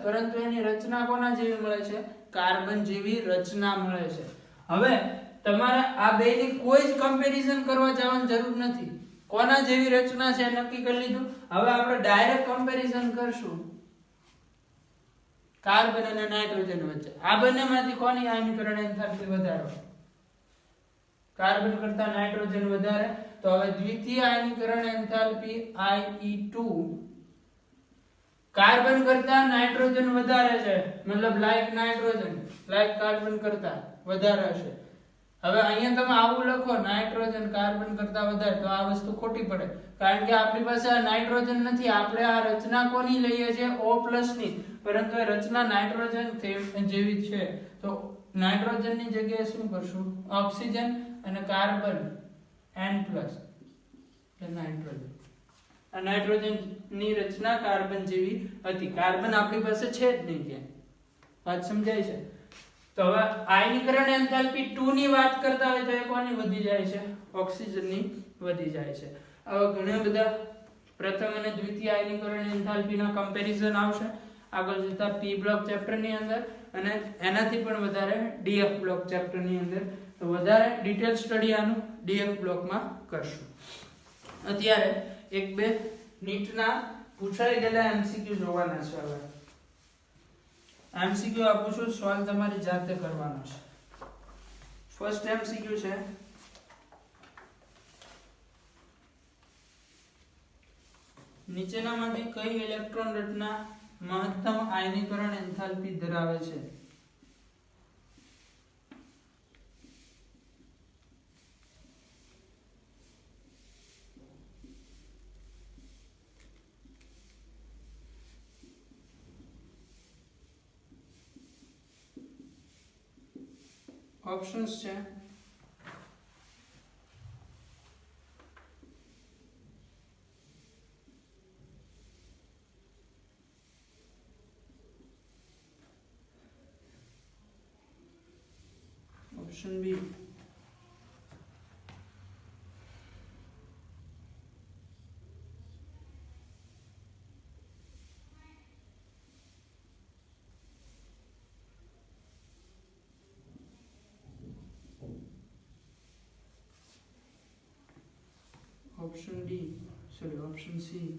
પરંતુ એની રચના કોના જેવી મળે છે? કાર્બન જેવી રચના મળે છે. હવે તમારે આ બેની કોઈ જ કમ્પેરિઝન કરવા જવાની જરૂર નથી. કોના જેવી રચના છે નક્કી કરી લીધું. હવે આપણે ડાયરેક્ટ કમ્પેરિઝન કરશું કાર્બન અને નાઇટ્રોજન વચ્ચે. આ બંનેમાંથી કોની આયનીકરણ એન્થાલ્પી વધારે? કાર્બન કરતા નાઇટ્રોજન વધારે. તો હવે દ્વિતીય આયનીકરણ એન્થાલ્પી IE2 કાર્બન કરતા નાઇટ્રોજન વધારે છે, મતલબ લાઈક નાઇટ્રોજન લાઈક કાર્બન કરતા વધારે હશે. હવે અહીંયા તમે આવું લખો નાઇટ્રોજન કાર્બન કરતા વધારે, તો આ વસ્તુ ખોટી પડે, કારણ કે આપણી પાસે આ નાઇટ્રોજન નથી. આપણે આ રચના કોની લઈએ છીએ? O+ ની, પરંતુ એ રચના નાઇટ્રોજન જેવી છે. તો નાઇટ્રોજન ની જગ્યાએ શું કરશું? ઓક્સિજન અને કાર્બન N+ એટલે નાઇટ્રોજન. આ નાઇટ્રોજન ની રચના કાર્બન જેવી હતી. કાર્બન આપણી પાસે છે જ નહીં ત્યાં. વાત સમજાય છે? તો હવે આયનીકરણ એન્થાલ્પી 2 ની વાત કરતા હોય તો એ કોની વધી જાય છે? ઓક્સિજન ની વધી જાય છે. હવે ઘણા બધા પ્રથમ અને દ્વિતીય આયનીકરણ એન્થાલ્પીના કમ્પેરિઝન આવશે આગળ જતા P બ્લોક ચેપ્ટર ની અંદર, અને એનાથી પણ વધારે DF બ્લોક ચેપ્ટર ની અંદર. તો વધારે ડિટેલ સ્ટડી આનું DF બ્લોકમાં કરશું. અત્યારે એક બે નીટના પૂછાઈ ગયેલા MCQ જોવાના છે. હવે MCQ આપું છું, સોલ્વ તમારી જાતે કરવાનો છે. ફર્સ્ટ MCQ છે, નીચેનામાંથી કઈ ઇલેક્ટ્રોન રચના મહત્તમ આયનીકરણ એન્થાલ્પી ધરાવે છે? ઓપ્શન્સ છે option B, option D, sorry option C.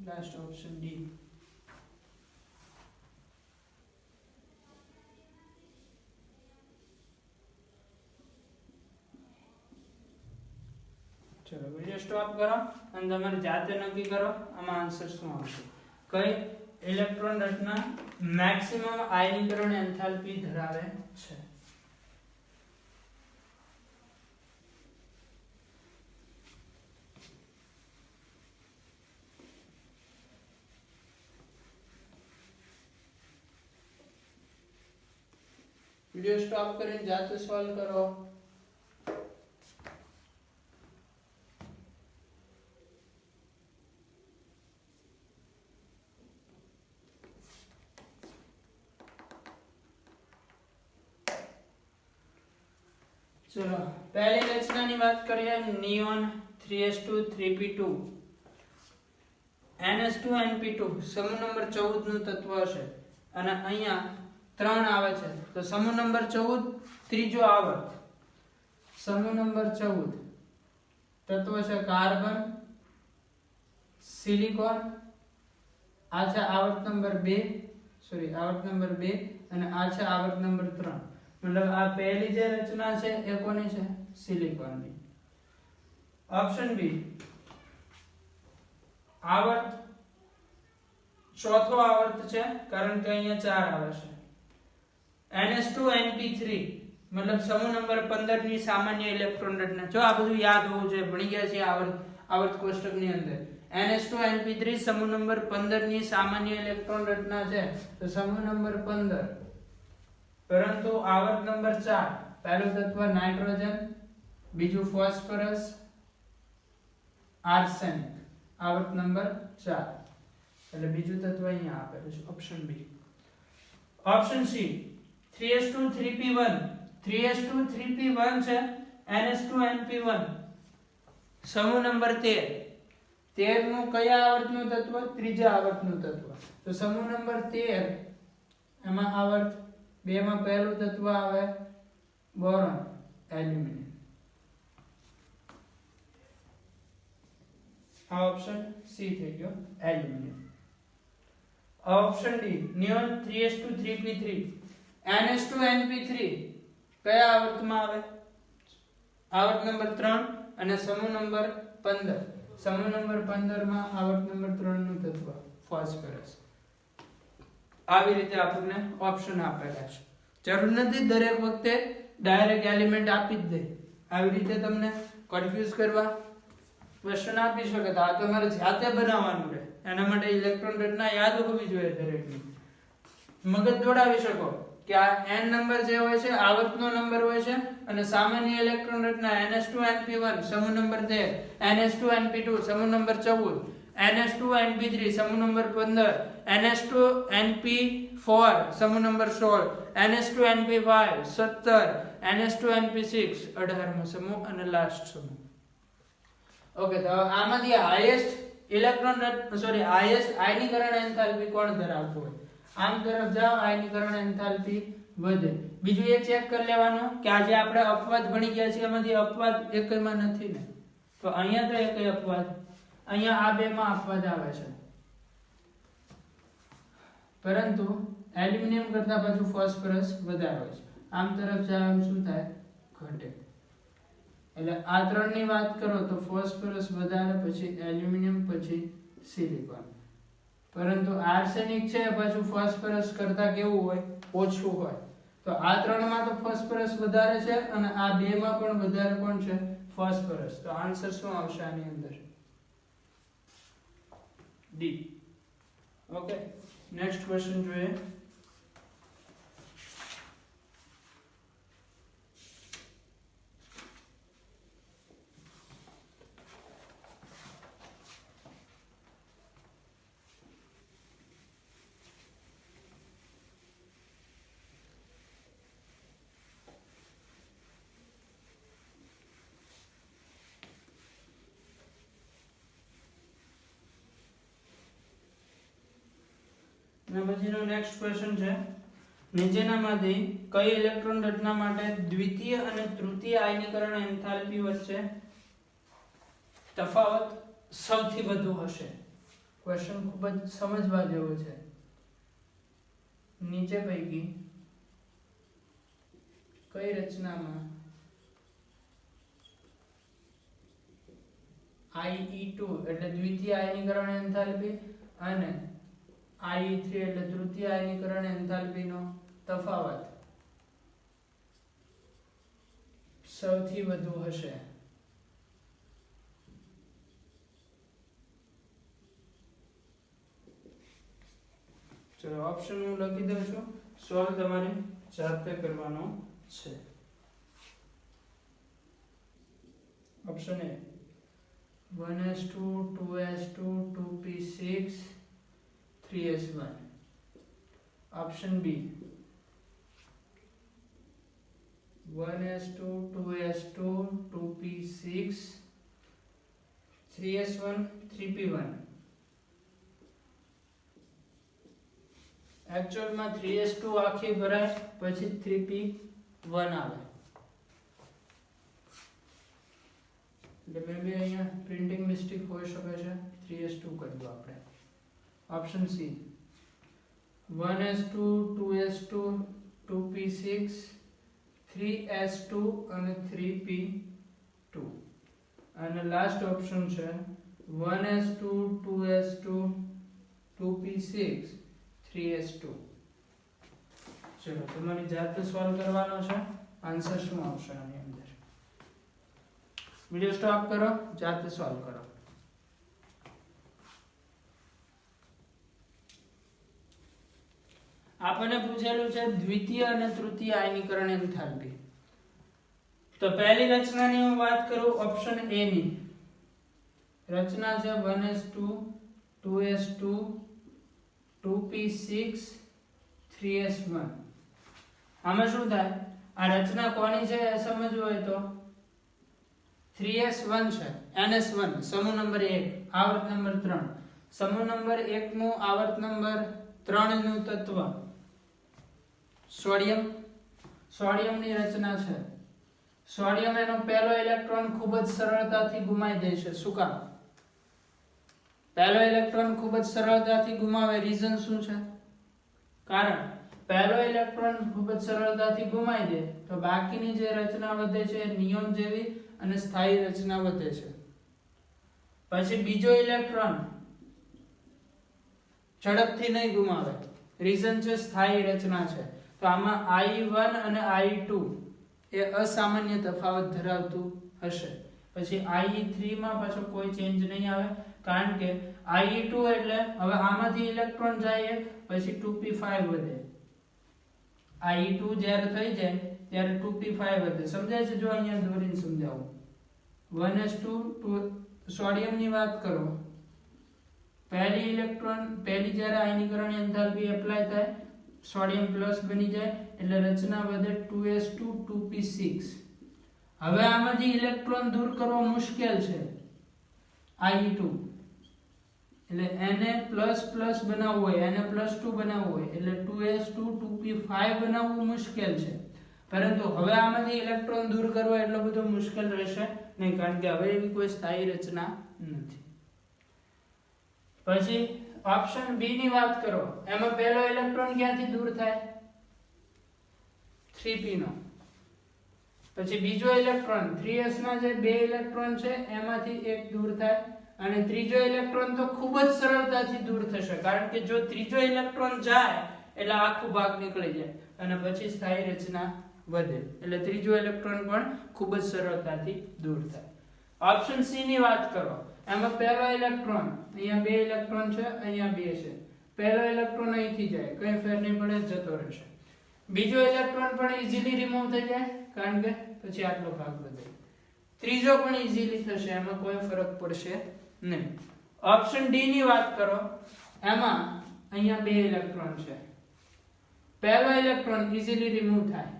Last option D. ચલો વિડિયો સ્ટોપ કરો અને તમારે જાતે નક્કી કરો આમાં આન્સર શું આવશે. કઈ ઇલેક્ટ્રોન રચના મેક્સિમમ આયનીકરણ એન્થાલ્પી ધરાવે છે. વિડિયો સ્ટોપ કરીને જાતે સોલ્વ કરો. चलो पहली रचनाની વાત કરીએ. Neon 3s2 3p2 ns2 np2 સમૂહ નંબર 14 નું તત્વ હશે અને અહીંયા 3 આવે છે તો સમૂહ નંબર 14 ત્રીજો આવર્ત. સમૂહ નંબર 14 તત્વ છે કાર્બન, સિલિકોન. આ છે આવર્ત નંબર 2 આવર્ત નંબર 2 અને આ છે આવર્ત નંબર 3. मतलब આ પહેલી જે રચના છે એ કોની છે? સિલિકોનની. ઓપ્શન બી આવર્ત ચોથો આવર્ત છે કારણ કે અહીંયા 4 આવે છે. ns2 np3 मतलब સમૂહ નંબર 15 ની સામાન્ય ઇલેક્ટ્રોન રચના. જો આ બધું યાદ હોવું જોઈએ, ભણી ગયા છે આવર્ત કોષ્ટકની અંદર. ns2 np3 સમૂહ નંબર 15 ની સામાન્ય ઇલેક્ટ્રોન રચના છે તો સમૂહ નંબર 15. પરંતુ આવર્ત નંબર 4 પહેલું તત્વ નાઇટ્રોજન, બીજું ફોસ્ફરસ, આર્સેનિક. આવર્ત નંબર 4 એટલે બીજું તત્વ અહીંયા આપેલું છે option B. Option C 3s2 3p1 3s2 3p1 છે. ns2 np1 સમૂહ નંબર 13 નું કયા આવર્તનું તત્વ? ત્રીજા આવર્તનું તત્વ. તો સમૂહ નંબર 13 એમાં આવર્ત 2 માં પહેલું તત્વ આવે બોરોન, એલ્યુમિનિયમ. આ ઓપ્શન સી થઈ ગયો aluminium. Option D neon 3s2 3p3 ns2 np3 કયા આવર્તમાં આવે? આવર્ત નંબર 3 અને સમૂહ નંબર 15. સમૂહ નંબર 15 માં આવર્ત નંબર 3 નું તત્વ ફોસ્ફરસ. આવી રીતે આપણને ઓપ્શન આપેલા છે. જરૂર નથી દરેક વખતે ડાયરેક્ટ એલિમેન્ટ આપી જ દે. આવી રીતે તમને કન્ફ્યુઝ કરવા ક્વેશ્ચન આપી શકે તો આ તમારે જાતે બનાવવાનું રહે. એના માટે ઇલેક્ટ્રોન રચના યાદ હોવી જોઈએ દરેકની. મગજ દોડાવી શકો કે આ n નંબર જે હોય છે આવર્તનો નંબર હોય છે અને સામાન્ય ઇલેક્ટ્રોન રચના ns2 np1 સમૂહ નંબર 13, ns2 np2 સમૂહ નંબર 14, ns2 np3 સમૂહ નંબર 15, ns2 np4 સમૂહ number 16, ns2 np5 17, ns2 np6 18મો સમૂહ અને લાસ્ટ સમૂહ. ઓકે તો આમાંથી હાઈએસ્ટ ઇલેક્ટ્રોન હાઈએસ્ટ આયનીકરણ એન્થાલ્પી કોણ ધરાવતું હોય? આમ તરફ જાઓ આયનીકરણ એન્થાલ્પી વધે. બીજું એ ચેક કરી લેવાનું કે આજે આપણે અપવાદ ભણી ગયા છીએ એમાંથી અપવાદ એકમાં નથી ને. તો અહીંયા તો એકય અપવાદ, અહીંયા આ બે માં અપવાદ આવે છે. પરંતુ એલ્યુમિનિયમ કરતા પાછું ફોસ્ફરસ વધારે હોય છે. આમ તરફ જાઓ એમ શું થાય? ઘટે. એટલે આ ત્રણની વાત કરો તો ફોસ્ફરસ વધારે, પછી એલ્યુમિનિયમ, પછી સિલિકોન. પરંતુ આર્સેનિક છે પાછું ફોસ્ફરસ કરતા કેવું હોય? ઓછું હોય. તો આ ત્રણમાં તો ફોસ્ફરસ વધારે છે અને આ બે માં પણ વધારે કોણ છે? ફોસ્ફરસ. તો આન્સર શું આવશે આની અંદર? ડી. ઓકે નેક્સ્ટ ક્વેશ્ચન જોઈએ. પછીનો નેક્સ્ટ ક્વેશ્ચન છે નીચેનામાંથી કઈ ઇલેક્ટ્રોન રચના માટે દ્વિતીય અને તૃતીય આયનીકરણ એન્થાલ્પી વચ્ચે તફાવત સૌથી વધુ હશે? ક્વેશ્ચન ખૂબ જ સમજવા જેવો છે. નીચે પૈકી કઈ રચનામાં IE2 એટલે દ્વિતીય આયનીકરણ એન્થાલ્પી અને IE3 એટલે તૃતીય આયનીકરણ એન્થાલ્પીનો તફાવત સૌથી વધુ હશે? ચલો ઓપ્શન હું લખી દઉં છું, સોલ્વ તમારે જાતે કરવાનો છે. Option A 1s2 2s2 2p6 3s1. Option B 1s2 2s2 2p6 3s1 3p1. Actual में 3s2 आखी भराय પછી 3p1 આવે એટલે મે બી અહીંયા પ્રિન્ટિંગ મિસ્ટેક હોઈ શકે છે. 3s2 કરી દો આપણે. Option C 1s2 2s2 2p6 3s2 અને 3p2 અને લાસ્ટ ઓપ્શન છે 1s2 2s2 2p6 3s2. ચલો તમારી જાતે સોલ્વ કરવાનો છે. આન્સર શું આવશે આની અંદર? વિડિયો સ્ટોપ કરો, જાતે સોલ્વ કરો. આપણને પૂછેલું છે દ્વિતીય અને તૃતીય આયનીકરણ એન્થાલ્પી. તો પહેલી રચનાની હું વાત કરું ઓપ્શન એ ની. રચના છે 1s2 2s2 2p6 3s1. આમાં શું થાય? આ રચના કોની છે એ સમજવું હોય તો 3s1 છે, ns1 સમૂહ નંબર 1 આવર્ત નંબર 3. સમૂહ નંબર 1 નું આવર્ત નંબર 3 નું તત્વ સોડિયમ. સોડિયમની રચના છે. સોડિયમ એનો પહેલો ઇલેક્ટ્રોન ખૂબ જ સરળતાથી ગુમાવી દે છે. શું કામ? પહેલો ઇલેક્ટ્રોન ખૂબ જ સરળતાથી ગુમાવે. રીઝન શું છે? કારણ પહેલો ઇલેક્ટ્રોન ખૂબ જ સરળતાથી ગુમાવી દે તો બાકીની જે રચના વધે છે એ નિયોન જેવી અને સ્થાયી રચના વધે છે. પછી બીજો ઇલેક્ટ્રોન ઝડપથી નહીં ગુમાવે. રીઝન છે સ્થાયી રચના છે. તો આમાં I1 અને I2 એ અસામાન્ય તફાવત ધરાવતું હશે. પછી IE3 માં પાછો કોઈ ચેન્જ નહીં આવે કારણ કે IE2 એટલે હવે આમાંથી ઇલેક્ટ્રોન જાય એક પછી 2p5 વધે. IE2 જ્યારે થઈ જાય ત્યારે 2p5 વધે. સમજાય છે? જો અહીંયા દોરીને સમજાવું. 1s2 સોડિયમની વાત કરો. પહેલી જ્યારે આયનીકરણ એન્થાલ્પી એપ્લાય થાય સોડિયમ પ્લસ બની જાય એટલે રચના વધે 2s2 2p6. હવે આમાંથી ઇલેક્ટ્રોન દૂર કરવો મુશ્કેલ છે. IE2 એટલે Na++ બનાવવું હોય, Na+2 બનાવવું હોય એટલે 2s2 2p5 બનાવવું મુશ્કેલ છે. પરંતુ હવે આમાંથી ઇલેક્ટ્રોન દૂર કરવો એટલો બધો મુશ્કેલ રહેશે નહીં કારણ કે હવે એવી કોઈ સ્થાયી રચના નથી. પછી ઓપ્શન બી ની વાત કરો. એમાં પહેલો ઇલેક્ટ્રોન ક્યાંથી દૂર થાય? 3p નો. પછી બીજો ઇલેક્ટ્રોન 3s માં જે બે ઇલેક્ટ્રોન છે એમાંથી એક દૂર થાય અને ત્રીજો ઇલેક્ટ્રોન તો ખૂબ જ સરળતાથી દૂર થશે કારણ કે જો ત્રીજો ઇલેક્ટ્રોન જાય એટલે આખો ભાગ નીકળી જાય અને પછી સ્થાયી રચના વધે એટલે ત્રીજો ઇલેક્ટ્રોન પણ ખૂબ જ સરળતાથી દૂર થાય. ઓપ્શન સી ની વાત કરો. એમાં પહેલો ઇલેક્ટ્રોન અહીંયા બે ઇલેક્ટ્રોન છે, અહીંયા બે છે. પહેલો ઇલેક્ટ્રોન અહીંથી જાય, કઈ ફેર નહીં પડે, જતો રહેશે. બીજો ઇલેક્ટ્રોન પણ ઈઝીલી રિમૂવ થઈ જાય કારણ કે પછી આટલો ભાગ વધે. ત્રીજો પણ ઈઝીલી થશે, એમાં કોઈ ફરક પડશે નહીં. ઓપ્શન ડી ની વાત કરો. એમાં અહીંયા બે ઇલેક્ટ્રોન છે. પહેલો ઇલેક્ટ્રોન ઈઝીલી રિમૂવ થાય,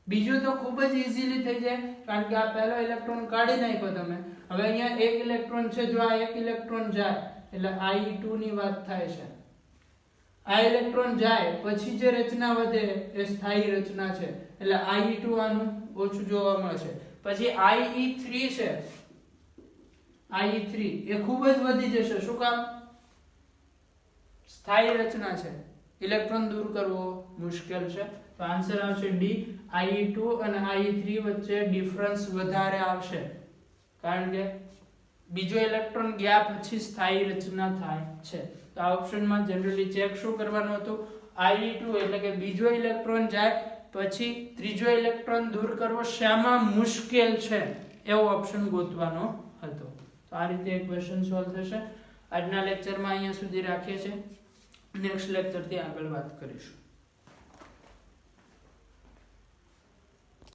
બીજું તો ખૂબ જ ઈઝીલી થઈ જાય કારણ કે આ પહેલો ઇલેક્ટ્રોન કાઢી નાખ્યો તમે. હવે અહીંયા એક ઇલેક્ટ્રોન છે, જો આ એક ઇલેક્ટ્રોન જાય એટલે IE2 ની વાત થાય છે. આ ઇલેક્ટ્રોન જાય પછી જે રચના વધે એ સ્થાયી રચના છે એટલે IE2 આનું ઓછું જોવા મળશે. પછી IE3 છે, IE3 એ ખૂબ જ વધી જશે. શું કામ? સ્થાયી રચના છે, ઇલેક્ટ્રોન દૂર કરવો મુશ્કેલ છે. તો આન્સર આવશે ડી. Ie2 અને Ie3 વચ્ચે ડિફરન્સ વધારે આવશે, કારણ કે બીજો ઇલેક્ટ્રોન ગયા પછી સ્થાયી રચના થાય છે. તો આ ઓપ્શનમાં જનરલી ચેક શું કરવાનું હતું, Ie2 એટલે કે બીજો ઇલેક્ટ્રોન જાય પછી ત્રીજો ઇલેક્ટ્રોન દૂર કરવો શામાં મુશ્કેલ છે એવો ઓપ્શન ગોતવાનો હતો. તો આ રીતે એક ક્વેશ્ચન સોલ્વ થશે. આજના લેક્ચરમાં અહીંયા સુધી રાખીએ છીએ. નેક્સ્ટ લેક્ચરથી આગળ વાત કરીશું.